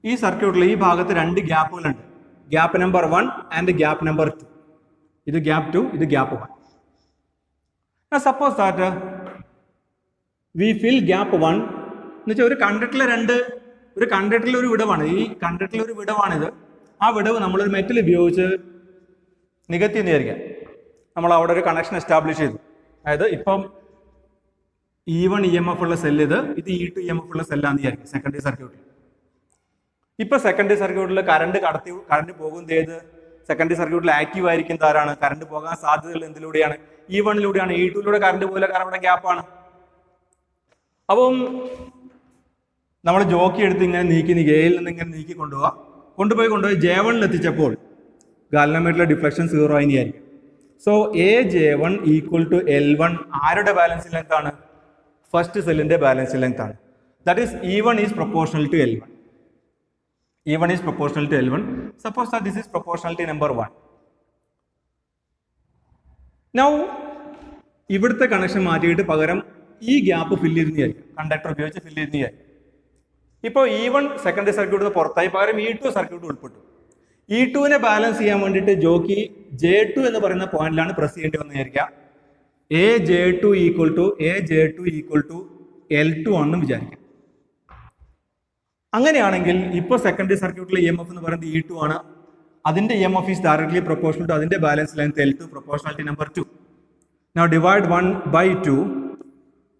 ഈ സർക്യൂട്ടിൽ ഈ ഭാഗത്ത് രണ്ട് ഗ്യാപ്പുകളുണ്ട്, gap number 1 and gap number 2. ഇത് ഗ്യാപ്പ് 2, ഇത് gap 1. Suppose that we fill gap 1 എന്ന് വെച്ചാൽ ഒരു കണ്ടക്ടറിലെ ഒരു വിടവാണ്, ഈ കണ്ടക്ടറിലെ ഒരു വിടവാണിത്. ആ വിടവ് നമ്മളൊരു മെറ്റൽ ഉപയോഗിച്ച് നികത്തി എന്ന് വിചാരിക്കാം. നമ്മൾ അവിടെ ഒരു കണക്ഷൻ എസ്റ്റാബ്ലിഷ് ചെയ്തു. അതായത് ഇപ്പം E1 EMF ഉള്ള സെല്ല് ഇത് E2 EMF ഉള്ള സെല്ലാന്ന് വിചാരിക്കും സെക്കൻഡറി സർക്യൂട്ടിൽ. ഇപ്പൊ സെക്കൻഡറി സർക്യൂട്ടിൽ കറണ്ട് പോകുന്നത് ഏത്? സെക്കൻഡറി സർക്യൂട്ടിൽ ആക്റ്റീവ് ആയിരിക്കുന്നത് ആരാണ്? കറണ്ട് പോകാൻ സാധ്യതകൾ എന്തിലൂടെയാണ്? E1ലൂടെയാണ്. E2ലൂടെ കറണ്ട് പോലെ, കാരണം അവിടെ ഗ്യാപ്പാണ്. അപ്പം നമ്മൾ ജോക്കി എടുത്ത് ഇങ്ങനെ നീക്കി എയിൽ നിന്ന് ഇങ്ങനെ നീക്കി കൊണ്ടുപോയി J1 എത്തിച്ചപ്പോൾ ഗാൽവനോമീറ്ററിലെ ഡിഫ്ലക്ഷൻ 0 ആയി ആയിരിക്കും. So AJ1 equal to L1 ആരുടെ ബാലൻസ് ലെങ്ത് ആണ്? ഫസ്റ്റ് സെല്ലിന്റെ ബാലൻസ് ലെങ്ത് ആണ്. That is E1 is proportional to L1. E1 is proportional to L1. Suppose that this is proportionality number 1. Now, ഇവിടുത്തെ connection മാറ്റിയിട്ട് പകരം ഈ ഗ്യാപ്പ് ഫില്ല് ചെയ്യുന്നതായിരിക്കും, conductor ഉപയോഗിച്ച് ഫില്ല് ചെയ്യുന്നതായിരിക്കും. ഇപ്പോൾ E1 സെക്കൻഡറി സർക്യൂട്ടിൽ നിന്ന് പുറത്തായി, പകരം E2 സർക്യൂട്ട് ഉൾപ്പെട്ടു. E2നെ ബാലൻസ് ചെയ്യാൻ വേണ്ടിയിട്ട് ജോക്കി J2 എന്ന് പറയുന്ന പോയിന്റിലാണ് പ്രസ് ചെയ്യേണ്ടി വന്നു വിചാരിക്കുക. AJ2 ഈക്വൽ ടു L2 ആണെന്ന് വിചാരിക്കാം. അങ്ങനെയാണെങ്കിൽ ഇപ്പോൾ സെക്കൻഡറി സർക്യൂട്ടിലെ EMF എന്ന് പറയുന്നത് E2 ആണ്. അതിന്റെ EMF is directly proportional to അതിന്റെ balance length L2, proportionality number 2. Now divide 1 by 2,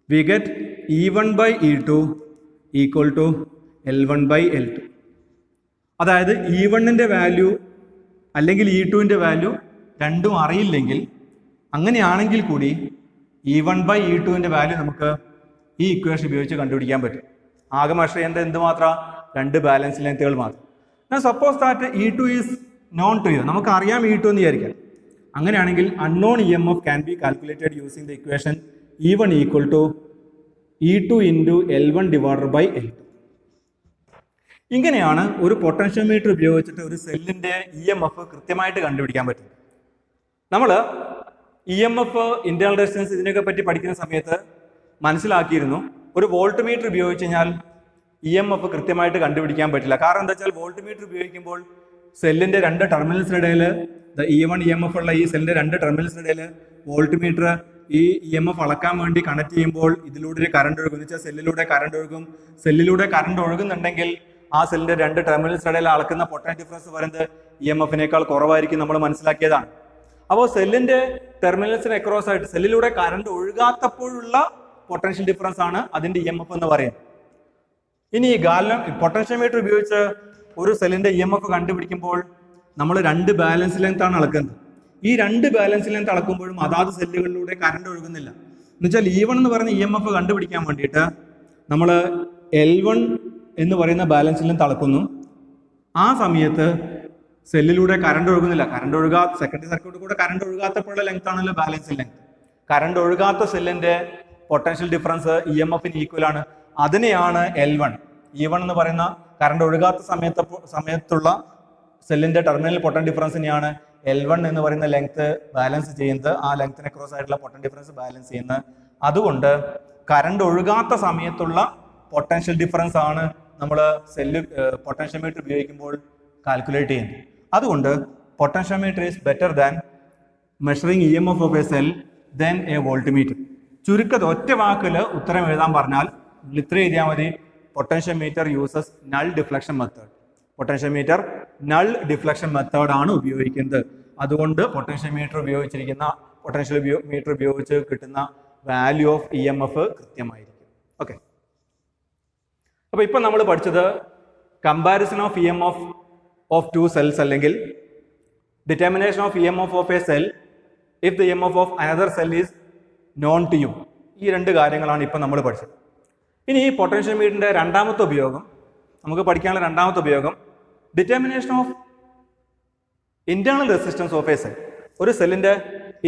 we get E1 by E2 equal to L1 by L2. അതായത് E1ന്റെ വാല്യൂ അല്ലെങ്കിൽ E2ന്റെ വാല്യൂ രണ്ടും അറിയില്ലെങ്കിൽ, അങ്ങനെയാണെങ്കിൽ കൂടി E1/E2ന്റെ വാല്യൂ നമുക്ക് ഈ ഇക്വേഷൻ ഉപയോഗിച്ച് കണ്ടുപിടിക്കാൻ പറ്റും. ആകെ മെഷർ ചെയ്യേണ്ടത് എന്ത് മാത്രം? 2 ബാലൻസ് ലെങ്ത്തുകൾ മാത്രം. Suppose that E2 is known to you, നമുക്ക് അറിയാം E2 എന്ന് വിചാരിക്കാം. അങ്ങനെയാണെങ്കിൽ unknown EMF can be calculated using the equation E1 equal to E2 into L1 divided by L2. ഇങ്ങനെയാണ് ഒരു പൊട്ടൻഷ്യോമീറ്റർ ഉപയോഗിച്ചിട്ട് ഒരു സെല്ലിന്റെ EMF കൃത്യമായിട്ട് കണ്ടുപിടിക്കാൻ പറ്റും. നമ്മൾ EMF, ഇന്റേണൽ റെസിസ്റ്റൻസ് ഇതിനൊക്കെ പറ്റി പഠിക്കുന്ന സമയത്ത് മനസ്സിലാക്കിയിരുന്നു, ഒരു വോൾട്ട് മീറ്റർ ഉപയോഗിച്ച് കഴിഞ്ഞാൽ EMF കൃത്യമായിട്ട് കണ്ടുപിടിക്കാൻ പറ്റില്ല. കാരണം എന്താ വെച്ചാൽ വോൾട്ട് മീറ്റർ ഉപയോഗിക്കുമ്പോൾ സെല്ലിന്റെ 2 ടെർമിനൽസിനിടയിൽ, E1 EMF ഉള്ള ഈ സെല്ലിന്റെ 2 ടെർമിനൽസിനിടയിൽ വോൾട്ട് മീറ്റർ ഈ EMF അളക്കാൻ വേണ്ടി കണക്ട് ചെയ്യുമ്പോൾ ഇതിലൂടെ കറണ്ട് ഒഴുകും. എന്ന് വെച്ചാൽ സെല്ലിലൂടെ കറണ്ട് ഒഴുകും. സെല്ലിലൂടെ കറണ്ട് ഒഴുകുന്നുണ്ടെങ്കിൽ ആ സെല്ലിന്റെ 2 ടെർമിനൽസിനിടയിൽ അളക്കുന്ന പൊട്ടൻഷ്യൽ ഡിഫറൻസ് പറയുന്നത് EMFനേക്കാൾ കുറവായിരിക്കും നമ്മൾ മനസ്സിലാക്കിയതാണ്. അപ്പോൾ സെല്ലിന്റെ ടെർമിനൽസിന് അക്രോസ് ആയിട്ട് സെല്ലിലൂടെ കറണ്ട് ഒഴുകാത്തപ്പോഴുള്ള പൊട്ടൻഷ്യൽ ഡിഫറൻസ് ആണ് അതിന്റെ EMF എന്ന് പറയുന്നത്. ഇനി ഈ പൊട്ടൻഷ്യോമീറ്റർ ഉപയോഗിച്ച് ഒരു സെല്ലിന്റെ EMF കണ്ടുപിടിക്കുമ്പോൾ നമ്മൾ 2 ബാലൻസ് ലെങ്ത് ആണ് അളക്കുന്നത്. ഈ 2 ബാലൻസ് ലെങ്ത് അളക്കുമ്പോഴും അതാത് സെല്ലുകളിലൂടെ കറണ്ട് ഒഴുകുന്നില്ല. എന്ന് വെച്ചാൽ E1 എന്ന് പറയുന്ന EMF കണ്ടുപിടിക്കാൻ വേണ്ടിയിട്ട് നമ്മൾ L1 എന്ന് പറയുന്ന ബാലൻസ് ലെങ്ത് അളക്കുന്നു. ആ സമയത്ത് സെല്ലിലൂടെ കറണ്ട് ഒഴുകുന്നില്ല. സെക്കൻഡറി സർക്യൂട്ടിൽ കൂടെ കറണ്ട് ഒഴുകാത്തപ്പോഴുള്ള ലെങ്ത് ആണല്ലോ ബാലൻസ് ലെങ്ത്. കറണ്ട് ഒഴുകാത്ത സെല്ലിന്റെ പൊട്ടൻഷ്യൽ ഡിഫറൻസ് EMFന് ഈക്വൽ ആണ്. അതിനെയാണ് L1. E1 എന്ന് പറയുന്ന കറണ്ട് ഒഴുകാത്ത സമയത്തുള്ള സെല്ലിന്റെ ടെർമിനൽ പൊട്ടൻഷ്യൽ ഡിഫറൻസിനെയാണ് L1 എന്ന് പറയുന്ന ലെങ്ത് ബാലൻസ് ചെയ്യുന്നത്. ആ ലെങ്ത്തിന് ക്രോസ് ആയിട്ടുള്ള പൊട്ടൻഷ്യൽ ഡിഫറൻസ് ബാലൻസ് ചെയ്യുന്നത്. അതുകൊണ്ട് കറണ്ട് ഒഴുകാത്ത സമയത്തുള്ള പൊട്ടൻഷ്യൽ ഡിഫറൻസ് ആണ് നമ്മൾ പൊട്ടൻഷ്യോമീറ്റർ ഉപയോഗിക്കുമ്പോൾ കാൽക്കുലേറ്റ് ചെയ്യുന്നത്. അതുകൊണ്ട് potentiometer is better than measuring EMF of a cell then a voltmeter. ചുരുക്കത്തിൽ ഒറ്റ വാക്കിൽ ഉത്തരം എഴുതാൻ പറഞ്ഞാൽ ഇത്ര എഴുതിയാൽ മതി. Potentiometer uses null deflection method. Potentiometer null deflection method ആണ് ഉപയോഗിക്കുന്നത്. അതുകൊണ്ട് പൊട്ടൻഷ്യോമീറ്റർ ഉപയോഗിച്ച് കിട്ടുന്ന വാല്യൂ ഓഫ് EMF കൃത്യമായിരിക്കും. ഓക്കെ, അപ്പൊ ഇപ്പൊ നമ്മൾ പഠിച്ചത് comparison of EMF of 2 cells അല്ലെങ്കിൽ determination of EMF of a cell if the EMF of another cell is known to you. ഈ 2 കാര്യങ്ങളാണ് ഇപ്പൊ നമ്മൾ പഠിച്ചത്. ഇനി ഈ പൊട്ടൻഷ്യോമീറ്ററിന്റെ രണ്ടാമത്തെ ഉപയോഗം, നമുക്ക് പഠിക്കാനുള്ള രണ്ടാമത്തെ ഉപയോഗം determination of internal resistance of a cell. ഒരു സെല്ലിന്റെ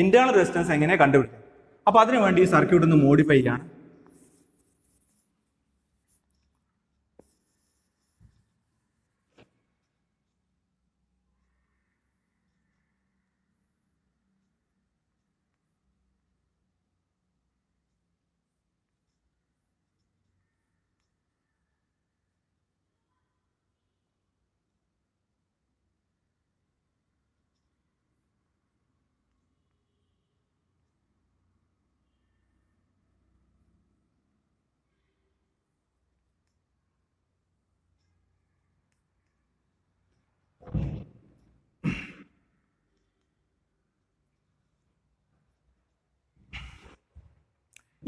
ഇന്റേണൽ റെസിസ്റ്റൻസ് എങ്ങനെ കണ്ടുപിടിക്കും? അപ്പൊ അതിനുവേണ്ടി ഈ സർക്യൂട്ട് ഒന്ന് മോഡിഫൈ ചെയ്യാണ്.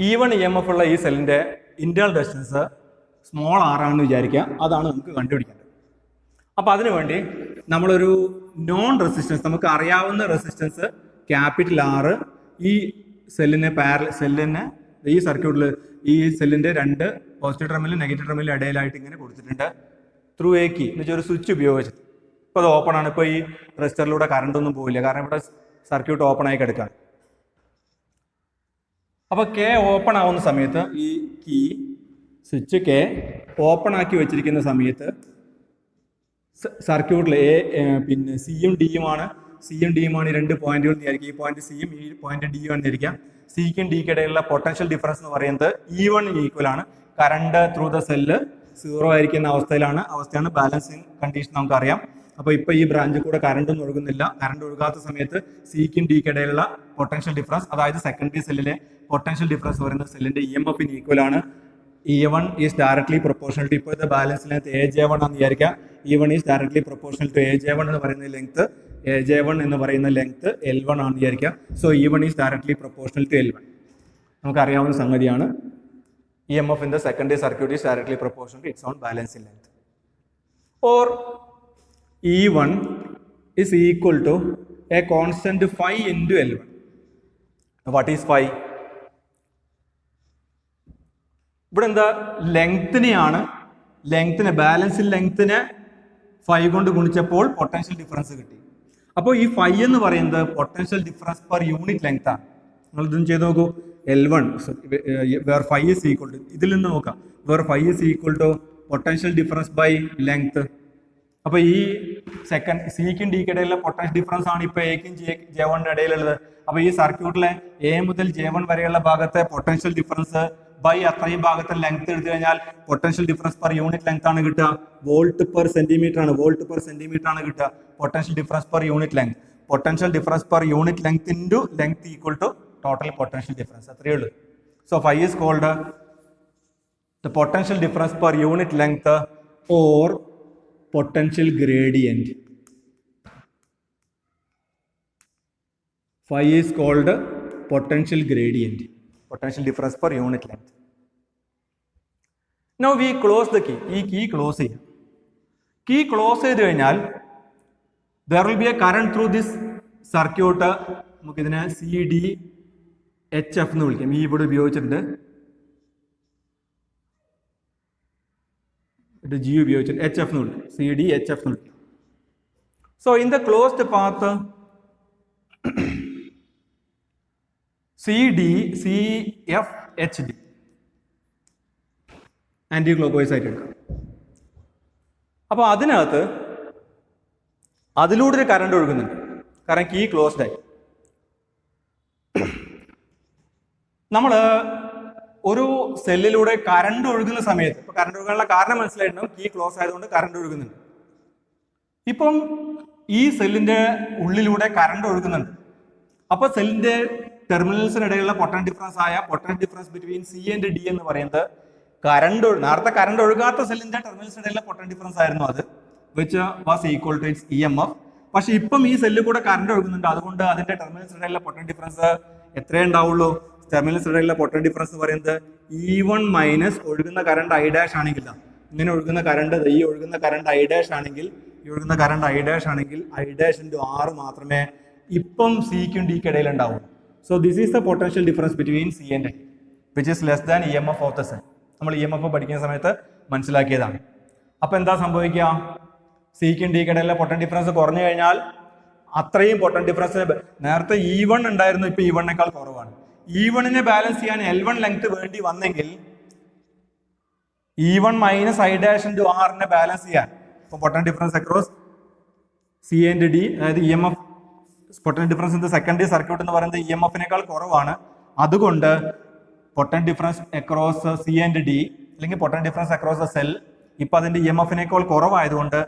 E1 EMF ഉള്ള ഈ സെല്ലിന്റെ ഇന്റേണൽ റെസിസ്റ്റൻസ് സ്മോൾ r ആണെന്ന് വിചാരിക്കുക. അതാണ് നമുക്ക് കണ്ടുപിടിക്കേണ്ടത്. അപ്പൊ അതിനുവേണ്ടി നമ്മളൊരു നോൺ റെസിസ്റ്റൻസ്, നമുക്ക് അറിയാവുന്ന റെസിസ്റ്റൻസ് ക്യാപിറ്റൽ R ഈ സെല്ലിന് ഈ സർക്യൂട്ടിൽ ഈ സെല്ലിന്റെ 2 പോസിറ്റീവ് ടെർമിനലും നെഗറ്റീവ് ടെർമിനലും ഇടയിലായിട്ട് ഇങ്ങനെ കൊടുത്തിട്ടുണ്ട്. ത്രൂ എ കീ എന്ന് വെച്ചാൽ ഒരു സ്വിച്ച് ഉപയോഗിച്ച് ഇപ്പോൾ അത് ഓപ്പൺ ആണ്. ഇപ്പോൾ ഈ റെസിസ്റ്ററിലൂടെ കറണ്ട് ഒന്നും പോവില്ല, കാരണം ഇവിടെ സർക്യൂട്ട് ഓപ്പൺ ആയി കിടക്കുകയാണ്. അപ്പോൾ K ഓപ്പൺ ആവുന്ന സമയത്ത് ഈ കീ സ്വിച്ച് K ഓപ്പൺ ആക്കി വെച്ചിരിക്കുന്ന സമയത്ത് സർക്യൂട്ടിൽ പിന്നെ സിയും ഡിയുമാണ് ഈ 2 പോയിന്റുകൾ വിചാരിക്കുക. ഈ പോയിന്റ് സിയും ഈ പോയിന്റ് ഡിയും എന്നിരിക്കാം. സിക്കും ഡിക്കും ഇടയിലുള്ള പൊട്ടൻഷ്യൽ ഡിഫറൻസ് എന്ന് പറയുന്നത് E1 ഈക്വൽ ആണ്. കറണ്ട് ത്രൂ ദ സെല്ല് 0 ആയിരിക്കുന്ന അവസ്ഥയാണ് ബാലൻസിങ് കണ്ടീഷൻ നമുക്കറിയാം. അപ്പോൾ ഇപ്പോൾ ഈ ബ്രാഞ്ചിൽ കൂടെ കറണ്ട് ഒന്നും ഒഴുകുന്നില്ല. കറണ്ട് ഒഴുകാത്ത സമയത്ത് സിക്കും ഡിക്കും ഇടയിലുള്ള പൊട്ടൻഷ്യൽ ഡിഫറൻസ്, അതായത് സെക്കൻഡറി സെല്ലിലെ പൊട്ടൻഷ്യൽ ഡിഫറൻസ് പറയുന്നത് സെല്ലിന്റെ EMFന് ഈക്വൽ ആണ്. E1 is directly proportional to ഇപ്പോഴത്തെ ബാലൻസ് ലെങ്ത് AJ1 ആണെന്ന് വിചാരിക്കുക. E1 is directly proportional to AJ1 എന്ന് പറയുന്ന ലെങ്ത് L1 ആണെന്ന് വിചാരിക്കുക. So E1 is directly proportional to L1. നമുക്കറിയാവുന്ന സംഗതിയാണ്. EMF in the secondary circuit is directly proportional to its own balancing length. Or E1 is equal to a constant phi into L1. What is phi? ഇവിടെ എന്താ ലെങ്തിനെ ബാലൻസിൽ ലെങ്തിനെ phi കൊണ്ട് ഗുണിച്ചപ്പോൾ potential difference കിട്ടി. അപ്പോൾ ഈ phi എന്ന് പറയുന്നത് potential difference per unit length ആണ്. നിങ്ങൾ ഇതും ചെയ്ത് നോക്കൂ. L1 where phi is equal to, ഇതിൽ നിന്ന് നോക്കാം, where phi is equal to potential difference by length. അപ്പോൾ ഈ സെക്കൻഡ് സിക്കും ഡിക്കും ഇടയിലുള്ള പൊട്ടൻഷ്യൽ ഡിഫറൻസ് ആണ് ഇപ്പോൾ എക്കും J1 ഇടയിലുള്ളത്. അപ്പോൾ ഈ സർക്യൂട്ടിലെ എ മുതൽ J1 വരെയുള്ള ഭാഗത്തെ പൊട്ടൻഷ്യൽ ഡിഫറൻസ് ബൈ അത്രയും ഭാഗത്തെ ലെങ്ത് എടുത്തു കഴിഞ്ഞാൽ potential difference per unit length ആണ് കിട്ടുക. വോൾട്ട് പെർ സെന്റിമീറ്റർ ആണ് കിട്ടുക. Potential difference per unit length, potential difference per unit length into length equal to total potential difference. അത്രയേ ഉള്ളൂ. So phi is called the potential difference per unit length or potential gradient. Phi is called potential gradient, potential difference per unit length. Now we close the key. ഈ key close ചെയ്യാം. Key close ചെയ്ത് കഴിഞ്ഞാൽ there will be a current through this circuit. നമുക്ക് ഇതിനെ CDHF എന്ന് വിളിക്കാം. ഈ ഇവിടെ ഉപയോഗിച്ചിട്ടുണ്ട്. G ഉപയോഗിച്ചിട്ട് HF എന്ന് വിളിക്കും. CDHF എന്ന് വിളിക്കും. So in the closed path CFHD anti clock ആയിട്ട് എടുക്കാം. അപ്പോൾ അതിനകത്ത് അതിലൂടെ ഒരു കറണ്ട് ഒഴുകുന്നുണ്ട്. കാരണം കീ ക്ലോസ്ഡ് ആയി. നമ്മൾ ഒരു സെല്ലിലൂടെ കറണ്ട് ഒഴുകുന്ന സമയത്ത്, ഇപ്പൊ കറണ്ട് ഒഴുകാനുള്ള കാരണം മനസ്സിലായിട്ടുണ്ടാവും. കീ ക്ലോസ് ആയതുകൊണ്ട് കറണ്ട് ഒഴുകുന്നുണ്ട്. ഇപ്പം ഈ സെല്ലിന്റെ ഉള്ളിലൂടെ കറണ്ട് ഒഴുകുന്നുണ്ട്. അപ്പൊ സെല്ലിന്റെ ടെർമിനൽസിനിടയിലുള്ള പൊട്ടൻഷ്യൽ ഡിഫറൻസ് ആയ potential difference between C and D എന്ന് പറയുന്നത് നേരത്തെ കറണ്ട് ഒഴുകാത്ത സെല്ലിന്റെ ടെർമിനൽസിനിടയിലുള്ള പൊട്ടൻഷ്യൽ ഡിഫറൻസ് ആയിരുന്നു അത്, which was equal to its EMF. പക്ഷെ ഇപ്പം ഈ സെല്ലിൽ കൂടെ കറണ്ട് ഒഴുകുന്നുണ്ട്. അതുകൊണ്ട് അതിന്റെ ടെർമിനൽസിനിടയിലുള്ള പൊട്ടൻഷ്യൽ ഡിഫറൻസ് എത്രയേ ഉണ്ടാവുള്ളൂ? ടെർമിനൽസിനിടയിലുള്ള പൊട്ടൻഷ്യൽ ഡിഫറൻസ് പറയുന്നത് E1 മൈനസ് ഒഴുകുന്ന കറണ്ട് I ഡാഷ് ആണെങ്കിൽ, ഇങ്ങനെ ഒഴുകുന്ന കറണ്ട്, ഈ ഒഴുകുന്ന കറണ്ട് I ഡാഷ് ആണെങ്കിൽ, ഈ ഒഴുകുന്ന കറണ്ട് I ഡാഷ് ആണെങ്കിൽ I ഡാഷ് ഇൻറ്റു R മാത്രമേ ഇപ്പം സിക്കും ഡിക്കും ഇടയിൽ ഉണ്ടാവും. So this is the potential difference between C and D which is less than EMF of the cell. നമ്മൾ EMF പഠിക്കുന്ന സമയത്ത് മനസ്സിലാക്കിയതാണ്. അപ്പൊ എന്താ സംഭവിക്കുക? സിക്കും ഡിക്കും ഇടയിലെ പൊട്ടൻഷ്യൽ ഡിഫറൻസ് കുറഞ്ഞു കഴിഞ്ഞാൽ അത്രയും പൊട്ടൻഷ്യൽ ഡിഫറൻസ്, നേരത്തെ E1 ഉണ്ടായിരുന്നു, ഇപ്പൊ E1 കുറവാണ്. E1 ബാലൻസ് ചെയ്യാൻ L1 ലെങ്ത് വേണ്ടി വന്നെങ്കിൽ E1 minus I dash into R balance ചെയ്യാൻ, ഇപ്പൊ potential difference across C and D, അതായത് EMF potential difference in the secondary circuit എന്ന് പറയുന്നത് EMF കുറവാണ്. അതുകൊണ്ട് potential difference across C and D അല്ലെങ്കിൽ potential difference across the cell ഇപ്പൊ അതിന്റെ EMF കുറവായതുകൊണ്ട്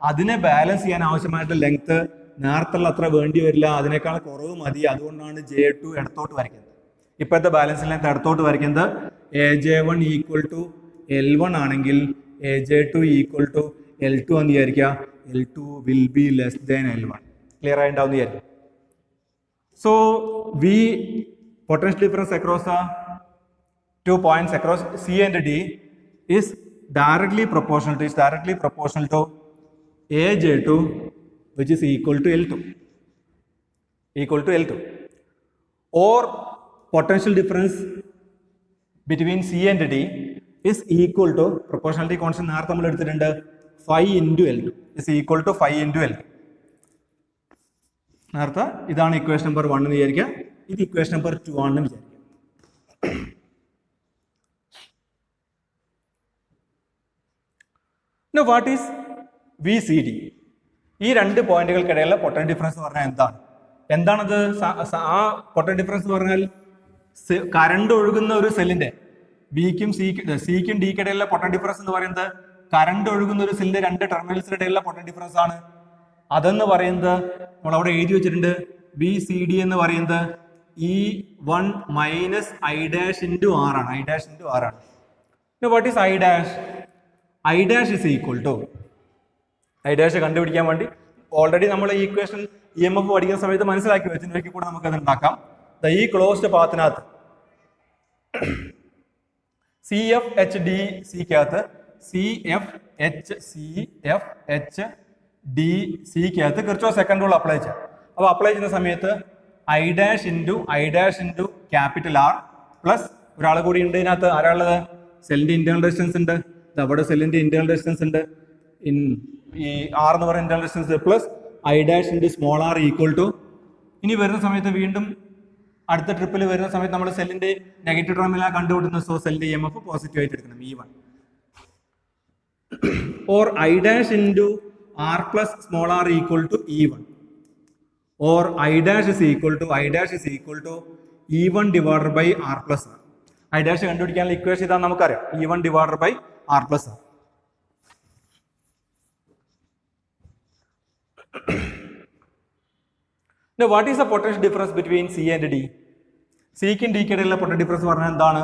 അതിനെ ബാലൻസ് ചെയ്യാൻ ആവശ്യമായിട്ടുള്ള ലെങ്ത് നേരത്തുള്ള അത്ര വേണ്ടി വരില്ല, അതിനേക്കാൾ കുറവ് മതി. അതുകൊണ്ടാണ് J2 ഇടത്തോട്ട് വരയ്ക്കുന്നത്. ഇപ്പോഴത്തെ ബാലൻസ് ലെങ്ത് ഇടത്തോട്ട് വരയ്ക്കുന്നത് AJ1 ഈക്വൽ ടു L1 ആണെങ്കിൽ AJ2 ഈക്വൽ ടു L2 എന്ന് വിചാരിക്കുക. L2 will be less than L1. Clear ആയിട്ടുണ്ടാവും വിചാരിക്കും. So we potential difference across the 2 points across C and D is directly proportional to AJ2 which is equal to L2. Or potential difference between C and D is equal to proportionality constant നേരത്തെ നമ്മൾ എടുത്തിട്ടുണ്ട് phi into L2 is equal to phi into L2. നേരത്തെ ഇതാണ് equation number 1 എന്ന് വിചാരിക്കുക, ഇത് equation number 2 ആണെന്ന് വിചാരിക്കുക. Now what is VCD? ഈ രണ്ട് പോയിന്റുകൾക്കിടയിലുള്ള പൊട്ടൻഷ്യൽ ഡിഫറൻസ് എന്ന് പറഞ്ഞാൽ എന്താണത്? ആ പൊട്ടൻഷ്യൽ ഡിഫറൻസ് എന്ന് പറഞ്ഞാൽ കറണ്ട് ഒഴുകുന്ന ഒരു സെല്ലിന്റെ സിക്കും ഡിക്കും ഇടയിലുള്ള പൊട്ടൻഷ്യൽ ഡിഫറൻസ് എന്ന് പറയുന്നത് കറണ്ട് ഒഴുകുന്ന ഒരു സെല്ലിന്റെ രണ്ട് ടെർമിനൽസിന് ഇടയിലുള്ള പൊട്ടൻഷ്യൽ ഡിഫറൻസ് ആണ്. അതെന്ന് പറയുന്നത് നമ്മൾ അവിടെ എഴുതി വെച്ചിട്ടുണ്ട്. VCD എന്ന് പറയുന്നത് E1 minus I dash into R ആണ്. What is I dash? I dash is equal to, I dash കണ്ടുപിടിക്കാൻ വേണ്ടി ഓൾറെഡി നമ്മൾ ഈ ഇക്വേഷൻ EMF പഠിക്കുന്ന സമയത്ത് മനസ്സിലാക്കി വെച്ചിട്ടുണ്ടെങ്കിൽ കൂടെ നമുക്ക് അത് ഉണ്ടാക്കാം. ഈ ക്ലോസ്ഡ് പാത്തിനകത്ത് CFHDCക്കകത്ത് CFHC ഡി സിക്കകത്ത് കിർച്ചോഫ് സെക്കൻഡ് റൂൾ അപ്ലൈ ചെയ്യാം. അപ്പോൾ അപ്ലൈ ചെയ്യുന്ന സമയത്ത് I dash into capital R plus ഒരാൾ കൂടി ഉണ്ട് ഇതിനകത്ത്. ആരാളുള്ളത്? സെല്ലിന്റെ ഇന്റേണൽ റെസിസ്റ്റൻസ് ഉണ്ട്. അവിടെ സെല്ലിന്റെ ഇന്റേണൽ റെസിസ്റ്റൻസ് ഉണ്ട്. ഈ ആർ എന്ന് പറയുന്ന internal resistance plus I dash into small r equal to, ഇനി വരുന്ന സമയത്ത് വീണ്ടും അടുത്ത ട്രിപ്പിൽ വരുന്ന സമയത്ത് നമ്മൾ സെല്ലിന്റെ നെഗറ്റീവ് ടെർമിനലാണ് കണ്ടുപിടുന്നത്. സോ സെല്ലിന്റെ EMF പോസിറ്റീവ് ആയിട്ട് എടുക്കണം, E1. Or I dash into R plus small r equal to E1. Or I dash is equal to E1 divided by R plus r. I dash കണ്ടുപിടിക്കാനുള്ള ഇക്വേഷൻ ഇതാ നമുക്കറിയാം, E1 divided by R plus r. Now, what is the potential difference between C and D? സിക്കും ഡിക്കിടയിലുള്ള potential difference പറഞ്ഞാൽ എന്താണ്?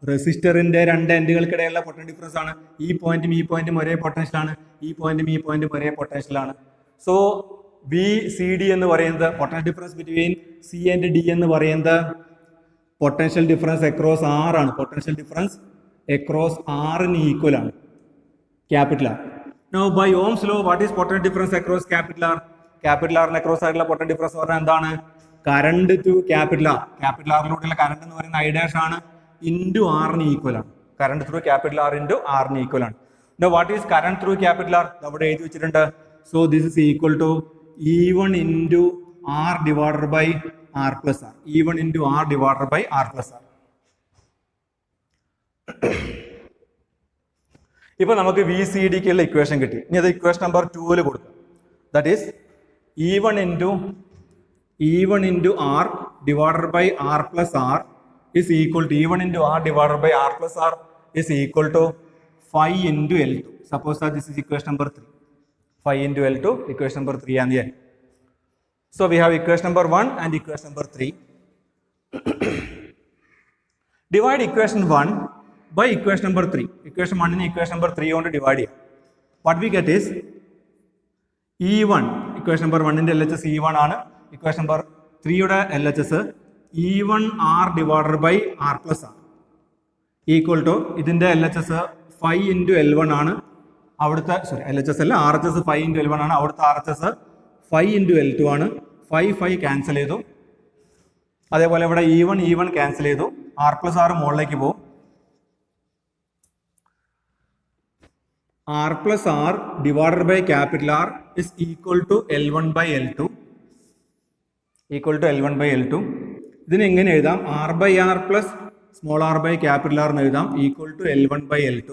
റെസിസ്റ്ററിന്റെ രണ്ട് എൻഡുകൾക്കിടയിലുള്ള potential difference ആണ്. ഈ പോയിന്റും ഒരേ പൊട്ടൻഷ്യലാണ്, ഈ പോയിന്റും ഒരേ പൊട്ടൻഷ്യലാണ്. സോ ബി സി ഡി എന്ന് പറയുന്നത് potential difference between C and D എന്ന് പറയുന്നത് പൊട്ടൻഷ്യൽ ഡിഫറൻസ് അക്രോസ് ആർ ആണ്. പൊട്ടൻഷ്യൽ ഡിഫറൻസ് അക്രോസ് ആറിന് ഈക്വൽ ആണ്, capital R. Now by Ohm's law what is potential difference across capital R? Capital ആറിന് across ആയിട്ടുള്ള potential difference പറഞ്ഞാൽ എന്താണ്? Current to capital R. Capital ആറിലൂടെയുള്ള കറണ്ട് എന്ന് പറയുന്ന ഐ ഡാഷ് ആണ്, ഇൻറ്റു ആറിന് ഈക്വൽ ആണ്. Current through capital R into ആറിന് ഈക്വൽ ആണ്. Now what is current through capital R? അവിടെ എഴുതി വെച്ചിട്ടുണ്ട്. So this is equal to E1 into R divided by R plus r. E1 into R divided by R plus r. ഇപ്പൊ നമുക്ക് V C ഡിക്കുള്ള equation കിട്ടി. ഇനി അത് equation number 2 കൊടുക്കുക. That is E1 into R divided by R plus R is equal to E1 into R divided by R plus R is equal to 5 into L2. Suppose that this is equation number 3. 5 into L2, equation number 3 and the end. So we have equation number 1 and equation number 3. Divide equation 1 by equation number 3. Equation 1 and equation number 3 on to divide here. What we get is E1, equation number 1 in the LHS E1 ആണ്. Equation number 3യുടെ LHS E1 R divided by R plus R equal to, ഇതിന്റെ LHS 5 into L1 ആണ്. അവിടുത്തെ LHS അല്ല, RHS 5 into L1 ആണ്. അവിടുത്തെ RHS 5 into L2 ആണ്. 5 cancel ചെയ്തു. അതേപോലെ ഇവിടെ E1 ക്യാൻസൽ ചെയ്തു. ആർ പ്ലസ് ആർ മുകളിലേക്ക് പോകും. R plus r divided by capital R is equal to L1 by L2. ഇതിന് എങ്ങനെ എഴുതാം? R by R plus small r by capital R എന്ന് എഴുതാം, equal to L1 by L2.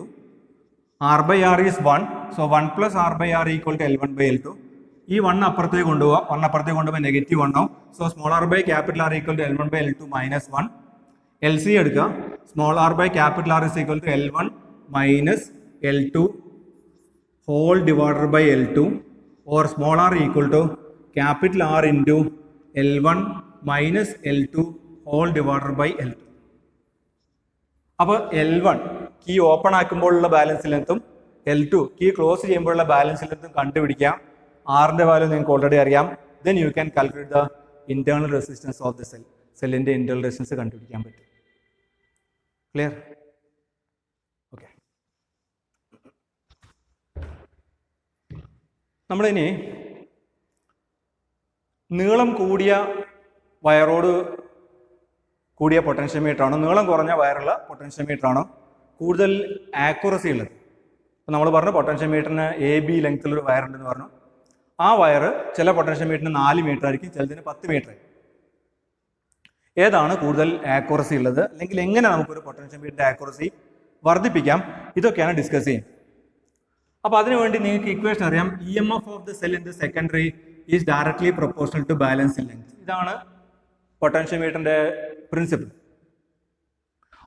R by R is 1, so 1 plus r by R equal to L1 by L2. ഈ 1 അപ്പുറത്തേക്ക് കൊണ്ടുപോകാം. 1 അപ്പുറത്തേക്ക് കൊണ്ടുപോകാൻ നെഗറ്റീവ് 1 ആവും. So small r by capital R equal to L1 by L2 minus 1. LC എടുക്കുക. Small r by capital R is equal to L1 minus L2 whole divided by L2, or small r equal to capital R into L1 minus L2 whole divided by L2. അപ്പോൾ L1 key open ആക്കുമ്പോഴുള്ള balance ലെങ്ത്തും L2 key close ചെയ്യുമ്പോഴുള്ള balance ലെങ്ത്തും കണ്ടുപിടിക്കാം. ആറിന്റെ value നിങ്ങൾക്ക് already അറിയാം. Then you can calculate the internal resistance of the cell. സെല്ലിന്റെ internal resistance കണ്ടുപിടിക്കാൻ പറ്റും. ക്ലിയർ? ഓക്കെ. നമ്മളിനി നീളം കൂടിയ വയറോട് കൂടിയ പൊട്ടൻഷ്യോമീറ്റർ ആണോ, നീളം കുറഞ്ഞ വയറുള്ള പൊട്ടൻഷ്യോമീറ്റർ ആണോ കൂടുതൽ ആക്യുറസി ഉള്ളത്? അപ്പോൾ നമ്മൾ പറഞ്ഞു പൊട്ടൻഷ്യോമീറ്ററിന് AB ലെങ്ത്തിലൊരു വയറുണ്ടെന്ന് പറഞ്ഞു. ആ വയറ് ചില പൊട്ടൻഷ്യോമീറ്ററിന് 4 മീറ്റർ ആയിരിക്കും, ചിലതിന് 10 മീറ്റർ ആയിരിക്കും. ഏതാണ് കൂടുതൽ ആക്യുറസി ഉള്ളത്, അല്ലെങ്കിൽ എങ്ങനെ നമുക്കൊരു പൊട്ടൻഷ്യോമീറ്ററിന്റെ ആക്യുറസി വർദ്ധിപ്പിക്കാം, ഇതൊക്കെയാണ് ഡിസ്കസ് ചെയ്യുന്നത്. അപ്പോൾ അതിനുവേണ്ടി നിങ്ങൾക്ക് ഇക്വേഷൻ അറിയാം. EMF of the cell in the secondary is directly proportional to balance in length. ഇതാണ് പൊട്ടൻഷ്യോമീറ്ററിന്റെ principle.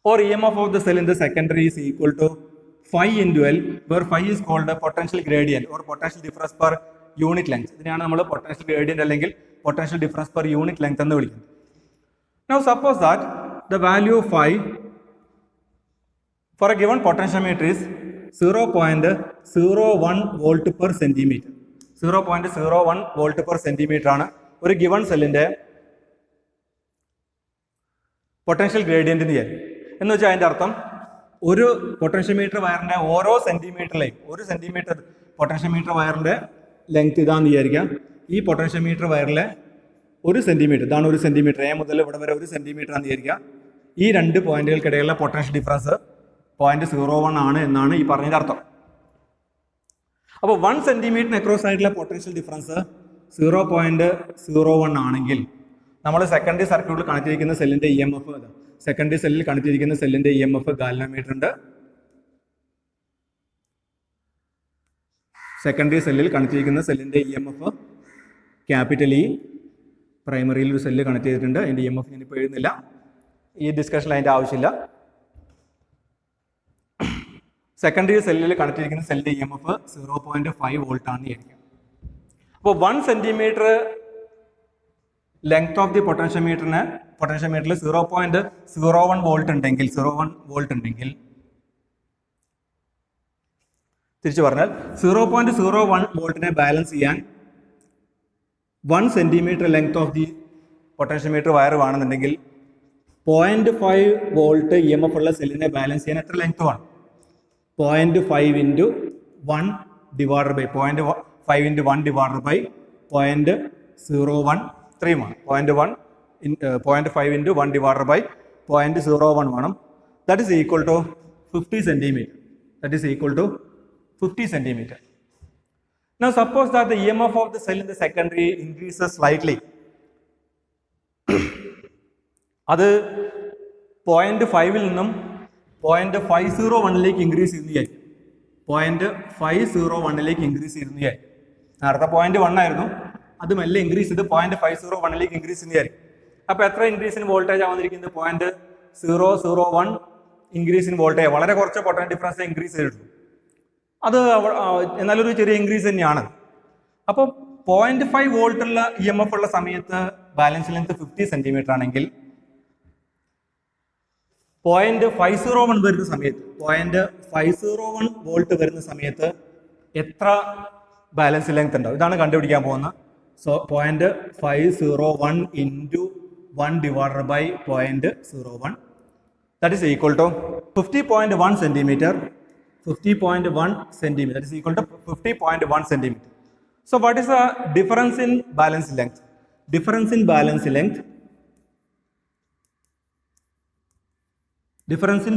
Or EMF of the cell in the secondary is equal to phi into L, where phi is called the potential gradient or potential difference per unit length. ഇതിനെയാണ് നമ്മൾ potential gradient അല്ലെങ്കിൽ potential difference per unit length എന്ന് വിളിക്കുന്നത്. Now suppose that the value of phi for a given potentiometer is 0.01 volt per centimeter. 0.01 volt per centimeter ആണ് ഒരു given സെല്ലിന്റെ potential gradient എന്ന് വെച്ചാൽ അതിന്റെ അർത്ഥം ഒരു പൊട്ടൻഷ്യോമീറ്റർ വയറിന്റെ ഓരോ സെന്റിമീറ്ററിലെയും, ഒരു സെന്റിമീറ്റർ പൊട്ടൻഷ്യോമീറ്റർ വയറിന്റെ ലെങ്ത് ഇതാന്ന് വിചാരിക്കാം. ഈ പൊട്ടൻഷ്യോമീറ്റർ വയറിലെ 1 സെന്റിമീറ്റർ, ഇതാണ് 1 സെന്റിമീറ്റർ, എ മുതൽ ഇവിടെ വരെ 1 സെന്റിമീറ്റർ ആണെന്ന് വിചാരിക്കാം. ഈ രണ്ട് പോയിന്റുകൾക്കിടയിലുള്ള പൊട്ടൻഷ്യൽ ഡിഫറൻസ് 0.01 ആണ് എന്നാണ് ഈ പറഞ്ഞതിന്റെ അർത്ഥം. അപ്പോൾ 1 സെന്റിമീറ്ററിന് അക്രോസ് ആയിട്ടുള്ള പൊട്ടൻഷ്യൽ ഡിഫറൻസ് 0.01 ആണെങ്കിൽ നമ്മൾ സെക്കൻഡറി സർക്യൂട്ടിൽ കണക്ട് ചെയ്തിരിക്കുന്ന സെല്ലിന്റെ EMF, സെക്കൻഡറി സെല്ലിൽ കണക്ട് ചെയ്തിരിക്കുന്ന സെല്ലിന്റെ EMF ഗാൽവനോമീറ്റർ ഉണ്ട്. സെക്കൻഡറി സെല്ലിൽ കണക്ട് ചെയ്തിരിക്കുന്ന സെല്ലിന്റെ EMF ക്യാപിറ്റൽ ഇ, പ്രൈമറിയിൽ ഒരു സെല്ല് കണക്ട് ചെയ്തിട്ടുണ്ട്, അതിന്റെ EMF ഞാനിപ്പോൾ എഴുതുന്നില്ല, ഈ ഡിസ്കഷനിൽ അതിന്റെ ആവശ്യമില്ല. സെക്കൻഡറി സെല്ലിൽ കണക്ട് ചെയ്തിരിക്കുന്ന സെല്ലിന്റെ EMF 0.5 വോൾട്ട് ആണ് വിചാരിക്കുക. അപ്പോൾ 1 സെന്റിമീറ്റർ ലെങ്ത് ഓഫ് ദി പൊട്ടൻഷ്യോമീറ്ററിന് പൊട്ടൻഷ്യോമീറ്ററിൽ 0.01 വോൾട്ട് ഉണ്ടെങ്കിൽ, 01 വോൾട്ട് ഉണ്ടെങ്കിൽ, തിരിച്ചു പറഞ്ഞാൽ 0.01 വോൾട്ടിനെ ബാലൻസ് ചെയ്യാൻ 1 centimetre length of the potentiometer wire വേണമെന്നുണ്ടെങ്കിൽ 0.5 വോൾട്ട് EMF ഉള്ള സെല്ലിനെ ബാലൻസ് ചെയ്യാൻ എത്ര ലെങ്ത് വേണം? 0.5 into 1 divided by 0.5 into 1 divided by 0.013 വേണം. 0.5 into 1 divided by 0.01 വേണം. That is equal to 50 centimeter. That is equal to 50 centimeter. Now suppose that the EMF of the cell in the secondary increases slightly. അത് 0.5 നിന്നും 0.501 increase ചെയ്യുന്നതായി, 0.501 increase ചെയ്യുന്നതായി. നേരത്തെ 0.1 ആയിരുന്നു, അത് മെല്ലെ ഇൻക്രീസ് ചെയ്ത് 0.501 ഇൻക്രീസ് ചെയ്യുന്നതായിരിക്കും. അപ്പോൾ എത്ര ഇൻക്രീസിന് വോൾട്ടേജ് ആവുന്നിരിക്കുന്നത്? 0.001 increase in voltage. വളരെ കുറച്ച് പൊട്ടൻഷ്യൽ ഡിഫറൻസ് ഇൻക്രീസ് ചെയ്തിട്ടുള്ളൂ. അത് എന്നാലൊരു ചെറിയ ഇൻക്രീസ് തന്നെയാണ്. അപ്പോൾ 0.5 വോൾട്ടുള്ള EMF ഉള്ള സമയത്ത് ബാലൻസ് ലെങ്ത് 50 സെന്റിമീറ്റർ ആണെങ്കിൽ 0.501 വരുന്ന സമയത്ത്, 0.501 വോൾട്ട് വരുന്ന സമയത്ത് എത്ര ബാലൻസ് ലെങ്ത് ഉണ്ടാവും? ഇതാണ് കണ്ടുപിടിക്കാൻ പോകുന്നത്. So 0.501 into 1 divided by 0.01, that is equal to 50.1 centimeter. 50.1 centimeter, that is equal to 50.1 centimeter. So what is the difference in balance length? Difference in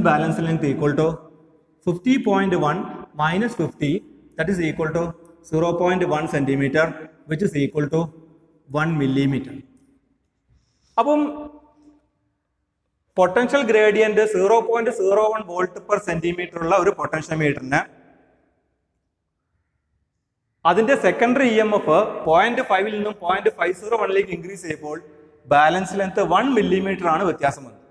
balance length equal to 50.1 minus 50, that is equal to 0.1 centimeter, which is equal to 1 millimeter. അപ്പം potential gradient 0.01 volt per centimetre ഉള്ള ഒരു പൊട്ടൻഷ്യോമീറ്ററിന് അതിന്റെ secondary EMF 0.5 നിന്നും 0.501 increase ചെയ്യുമ്പോൾ balance length 1 millimetre ആണ് വ്യത്യാസം വന്നത്.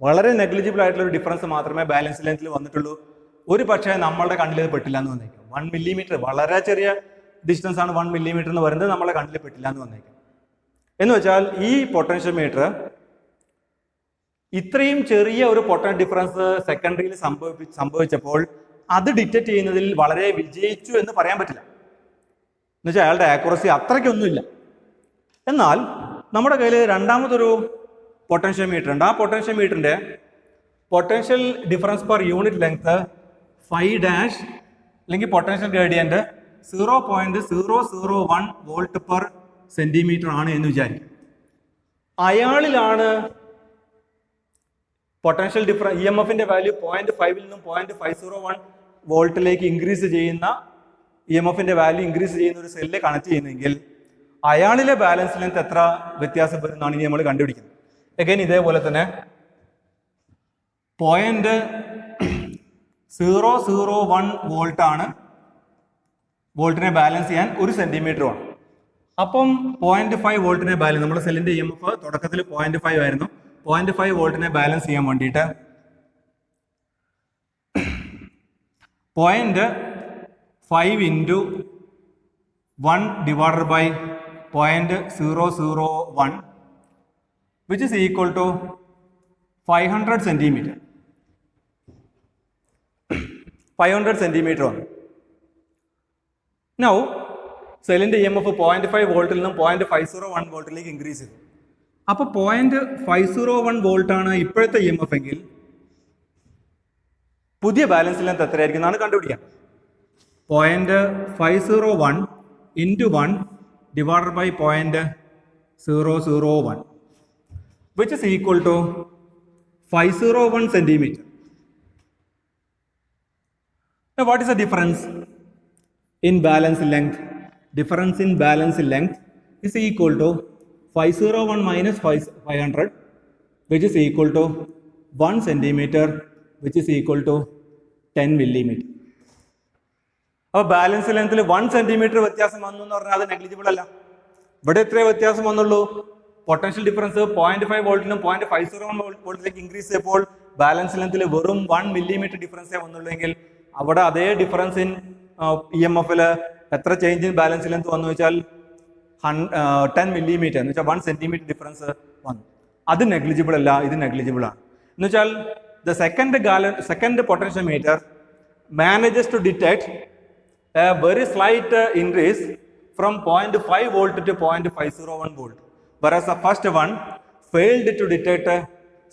വളരെ നെഗ്ലിജിബിൾ ആയിട്ടുള്ള ഒരു ഡിഫറൻസ് മാത്രമേ ബാലൻസ് ലെങ്ത്തിൽ വന്നിട്ടുള്ളൂ. ഒരു പക്ഷേ നമ്മളുടെ കണ്ണിൽ പെട്ടില്ല എന്ന് വന്നേക്കും. 1 മില്ലിമീറ്റർ വളരെ ചെറിയ ഡിസ്റ്റൻസ് ആണ് 1 മില്ലിമീറ്റർ എന്ന് പറയുന്നത്, നമ്മളെ കണ്ണിൽ പെട്ടില്ല എന്ന് വന്നേക്കും. എന്ന് വെച്ചാൽ ഈ പൊട്ടൻഷ്യോമീറ്റർ ഇത്രയും ചെറിയ ഒരു പൊട്ടൻഷ്യൽ ഡിഫറൻസ് സെക്കൻഡറിയിൽ സംഭവിച്ചപ്പോൾ അത് ഡിറ്റക്ട് ചെയ്യുന്നതിൽ വളരെ വിജയിച്ചു എന്ന് പറയാൻ പറ്റില്ല. എന്നുവെച്ചാൽ അയാളുടെ ആക്യുറസി അത്രയ്ക്കൊന്നുമില്ല. എന്നാൽ നമ്മുടെ കയ്യിൽ രണ്ടാമതൊരു പൊട്ടൻഷ്യോമീറ്റർ ഉണ്ട്. ആ പൊട്ടൻഷ്യോമീറ്ററിന്റെ potential difference per unit length 5' അല്ലെങ്കിൽ potential gradient 0.001 volt per centimetre ആണ് എന്ന് വിചാരിക്കും. അയാളിലാണ് പൊട്ടൻഷ്യൽ EMFന്റെ വാല്യൂ 0.5 നിന്നും 0.501 വോൾട്ടിലേക്ക് ഇൻക്രീസ് ചെയ്യുന്ന EMFന്റെ വാല്യൂ ഇൻക്രീസ് ചെയ്യുന്ന ഒരു സെല്ല് കണക്ട് ചെയ്യുന്നെങ്കിൽ അയാളിലെ ബാലൻസ് ലെങ്ത് എത്ര വ്യത്യാസം വരുന്നതാണ് ഇനി നമ്മൾ കണ്ടുപിടിക്കുന്നത്. അഗൈൻ ഇതേപോലെ തന്നെ 0.001 വോൾട്ട് ആണ് വോൾട്ടിനെ ബാലൻസ് ചെയ്യാൻ 1 സെന്റിമീറ്റർ ആണ്. അപ്പം 0.5 വോൾട്ടിനെ ബാലൻസ്, നമ്മുടെ സെല്ലിന്റെ EMF തുടക്കത്തിൽ 0.5 ആയിരുന്നു. 0.5 വോൾട്ടിനെ ബാലൻസ് ചെയ്യാൻ വേണ്ടിയിട്ട് 0.5 into 1 divided by 0.001, which is equal to 500 centimeter. 500 centimeter ആണ്. Now സെല്ലിന്റെ EMF 0.5 വോൾട്ടിൽ നിന്നും 0.501 വോൾട്ടിലേക്ക് ഇൻക്രീസ് ചെയ്തു. അപ്പോൾ 0.501 വോൾട്ട് ആണ് ഇപ്പോഴത്തെ EMF എങ്കിൽ പുതിയ ബാലൻസ് ലെങ്ത് എത്രയായിരിക്കും എന്നാണ് കണ്ടുപിടിക്കാൻ. 0.501 into 1 divided by 0.001, which is equal to 501 centimeter. Now what is the difference in balance length? Difference in balance length is equal to 501 minus 500, which is equal to 1 centimeter, which is equal to 10 millimeter. അപ്പോൾ balance ലെങ്ത്തിൽ 1 centimetre വ്യത്യാസം വന്നു എന്ന് പറഞ്ഞാൽ അത് negligible അല്ല. ഇവിടെ എത്രയേ വ്യത്യാസം വന്നുള്ളൂ? പൊട്ടൻഷ്യൽ ഡിഫറൻസ് 0.5 വോൾട്ടിനും 0.501 വോൾട്ടിലേക്ക് ഇൻക്രീസ് ചെയ്തപ്പോൾ ബാലൻസ് ലെങ്ത്തിൽ വെറും 1 മില്ലിമീറ്റർ ഡിഫറൻസേ വന്നുള്ളെങ്കിൽ അവിടെ അതേ ഡിഫറൻസ് ഇൻ EMF-ൽ എത്ര ചേഞ്ച് ഇൻ ബാലൻസ് ലെങ്ത് വന്നു വെച്ചാൽ 10 millimeter എന്ന് വെച്ചാൽ 1 centimeter ഡിഫറൻസ് വന്നു. അത് നെഗ്ലിജിബിൾ അല്ല, ഇത് നെഗ്ലിജിബിൾ ആണ്. എന്ന് വെച്ചാൽ the second potentiometer manages to detect a very slight increase from 0.5 volt to 0.501 volt, whereas the first one failed to detect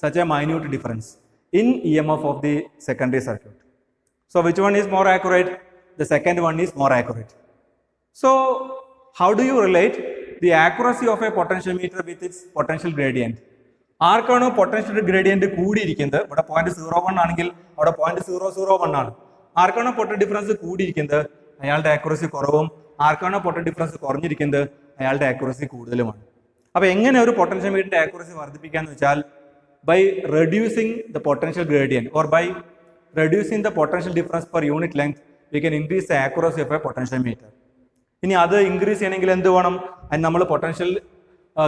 such a minute difference in EMF of the secondary circuit. So which one is more accurate? The second one is more accurate. So how do you relate the accuracy of a potentiometer with its potential gradient? ആർക്കാണോ potential gradient കൂടിയിരിക്കുന്നത്, ഇവിടെ 0.01 ആണെങ്കിൽ അവിടെ 0.001 ആണ്. ആർക്കാണോ potential difference കൂടിയിരിക്കുന്നത് അയാളുടെ accuracy കുറവും, ആർക്കാണോ potential difference കുറഞ്ഞിരിക്കുന്നത് അയാളുടെ ആക്യുറസി കൂടുതലുമാണ്. അപ്പൊ എങ്ങനെ ഒരു പൊട്ടൻഷ്യോമീറ്ററിന്റെ ആക്യുറസി വർദ്ധിപ്പിക്കാന്ന് വെച്ചാൽ by reducing the potential gradient or by reducing the potential difference per unit length, we can increase the accuracy of a potentiometer. ഇനി അത് ഇൻക്രീസ് ചെയ്യണമെങ്കിൽ എന്ത് വേണം? അതിന് നമ്മൾ പൊട്ടൻഷ്യൽ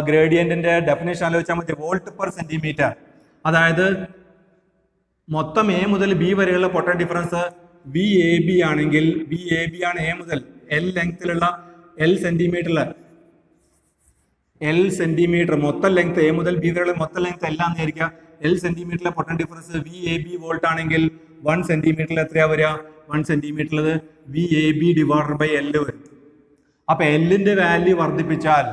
ഗ്രേഡിയന്റിന്റെ ഡെഫിനേഷൻ ആലോചിച്ചാൽ മതി. Volt per centimetre. അതായത് മൊത്തം എ മുതൽ ബി വരെയുള്ള പൊട്ടൻഷ്യൽ ഡിഫറൻസ് VAB ആണെങ്കിൽ VAB ആണ് എ മുതൽ എൽ ലെങ്ത്തിലുള്ള എൽ സെന്റിമീറ്റർ മൊത്തം ലെങ്ത് എ മുതൽ ബി വരെയുള്ള മൊത്തം ലെങ്ത് എല്ലാം വിചാരിക്കുക. എൽ സെന്റിമീറ്ററിലെ പൊട്ടൻഷ്യൽ ഡിഫറൻസ് VAB വോൾട്ട് ആണെങ്കിൽ 1 സെന്റിമീറ്ററിൽ എത്രയാ വരിക? 1 സെന്റിമീറ്ററിൽ VAB ഡിവൈഡഡ് ബൈ L വരും. അപ്പൊ എല്ലിന്റെ വാല്യൂ വർദ്ധിപ്പിച്ചാൽ,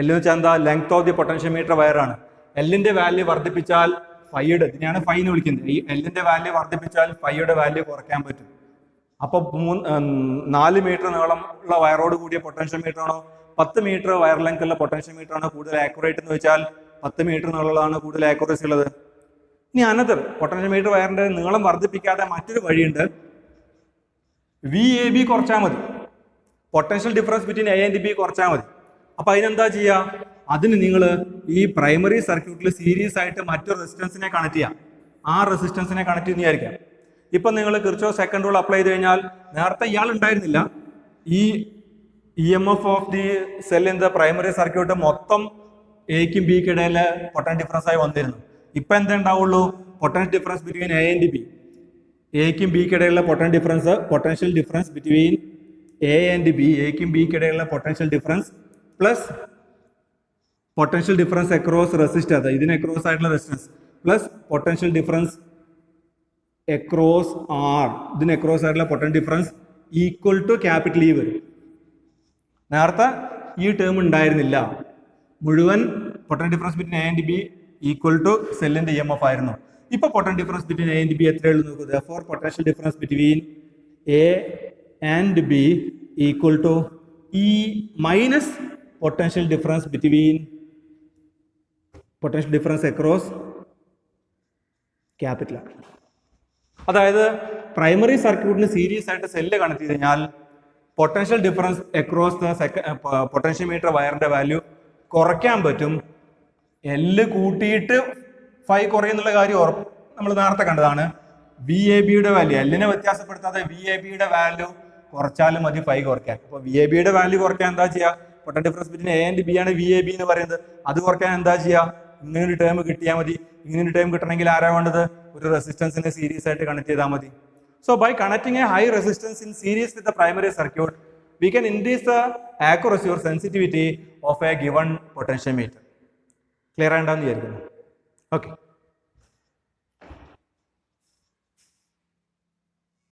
എൽ വെച്ചാൽ എന്താ? ലെങ്ത് ഓഫ് ദി പൊട്ടൻഷ്യോമീറ്റർ വയറാണ്. എല്ലിന്റെ വാല്യൂ വർദ്ധിപ്പിച്ചാൽ ഫൈയുടെ, ഇതിനെയാണ് ഫൈ എന്ന് വിളിക്കുന്നത്. ഈ എല്ലിന്റെ വാല്യൂ വർദ്ധിപ്പിച്ചാൽ ഫൈയുടെ വാല്യൂ കുറയ്ക്കാൻ പറ്റും. അപ്പൊ 4 മീറ്റർ നീളമുള്ള വയറോട് കൂടിയ പൊട്ടൻഷ്യോമീറ്റർ ആണോ 10 മീറ്റർ വയർ ലെങ്ത് ഉള്ള പൊട്ടൻഷ്യോമീറ്റർ ആണോ കൂടുതൽ ആക്യുറേറ്റ് എന്ന് വെച്ചാൽ 10 മീറ്റർ നീളമുള്ളതാണ് കൂടുതൽ ആക്യുറസി ഉള്ളത്. ഇനി അനദർ പൊട്ടൻഷ്യോമീറ്റർ വയറിന്റെ നീളം വർദ്ധിപ്പിക്കാതെ മറ്റൊരു വഴിയുണ്ട്. VAB കുറച്ചാൽ മതി, potential difference between A and B കുറച്ചാൽ മതി. അപ്പൊ അതിനെന്താ ചെയ്യുക? അതിന് നിങ്ങൾ ഈ പ്രൈമറി സർക്യൂട്ടിൽ സീരീസ് ആയിട്ട് മറ്റൊരു റെസിസ്റ്റൻസിനെ കണക്ട് ചെയ്യാം. ആ റെസിസ്റ്റൻസിനെ കണക്ട് ചെയ്യുന്നതായിരിക്കാം. ഇപ്പൊ നിങ്ങൾ കിർച്ചോഫ് സെക്കൻഡ് റൂൾ അപ്ലൈ ചെയ്ത് കഴിഞ്ഞാൽ നേരത്തെ ഇയാൾ ഉണ്ടായിരുന്നില്ല. ഈ EMF of the cell in the primary circuit മൊത്തം എക്കും ബിക്ക് ഇടയിൽ പൊട്ടൻഷ്യൽ ഡിഫറൻസ് ആയി വന്നിരുന്നു. ഇപ്പൊ എന്താ ഉണ്ടാവുള്ളൂ? Potential difference between A and B. എക്കും ബിക്ക് ഇടയിലുള്ള potential difference between A and B, എക്കും ബിക്ക് ഇടയിലുള്ള potential difference plus potential difference across resistor, ഇതിന് അക്രോസ് ആയിട്ടുള്ള resistance plus potential difference across R, ഇതിന് അക്രോസ് ആയിട്ടുള്ള potential difference equal to capital E വരും. നേരത്തെ ഈ ടേം ഉണ്ടായിരുന്നില്ല. മുഴുവൻ potential difference between A and B equal to സെല്ലിന്റെ EMF ആയിരുന്നു. ഇപ്പൊ potential difference between A and B എത്രയുള്ളൂ നോക്കൂ. therefore potential difference between A and B equal to E minus potential difference across capital. അതായത് primary സർക്യൂട്ടിന് series ആയിട്ട് cell connect ചെയ്ത് കഴിഞ്ഞാൽ potential difference across the potentiometer വയറിന്റെ വാല്യൂ കുറയ്ക്കാൻ പറ്റും. എല്ല് കൂട്ടിയിട്ട് ഫൈ കുറയുന്നുള്ള കാര്യം നമ്മൾ നേരത്തെ കണ്ടതാണ്. VABയുടെ വാല്യൂ എല്ലിനെ വ്യത്യാസപ്പെടുത്താതെ VABയുടെ വാല്യൂ കുറച്ചാലും മതി ഫൈ കുറയ്ക്കാൻ. അപ്പൊ VABയുടെ വാല്യൂ കുറയ്ക്കാൻ എന്താ ചെയ്യുക? Potential difference between A and B ആണ് VAB എന്ന് പറയുന്നത്. അത് കുറയ്ക്കാൻ എന്താ ചെയ്യുക? ഇങ്ങനൊരു ടേം കിട്ടിയാൽ മതി. ഇങ്ങനൊരു ടേം കിട്ടണമെങ്കിൽ ആരാ വേണ്ടത്? ഒരു റെസിസ്റ്റൻസിനെ സീരീസ് ആയിട്ട് കണക്ട് ചെയ്താൽ മതി. So by connecting a high resistance in series with the primary circuit, we can increase the accuracy or sensitivity of a given potentiometer. Clear and down here. Okay.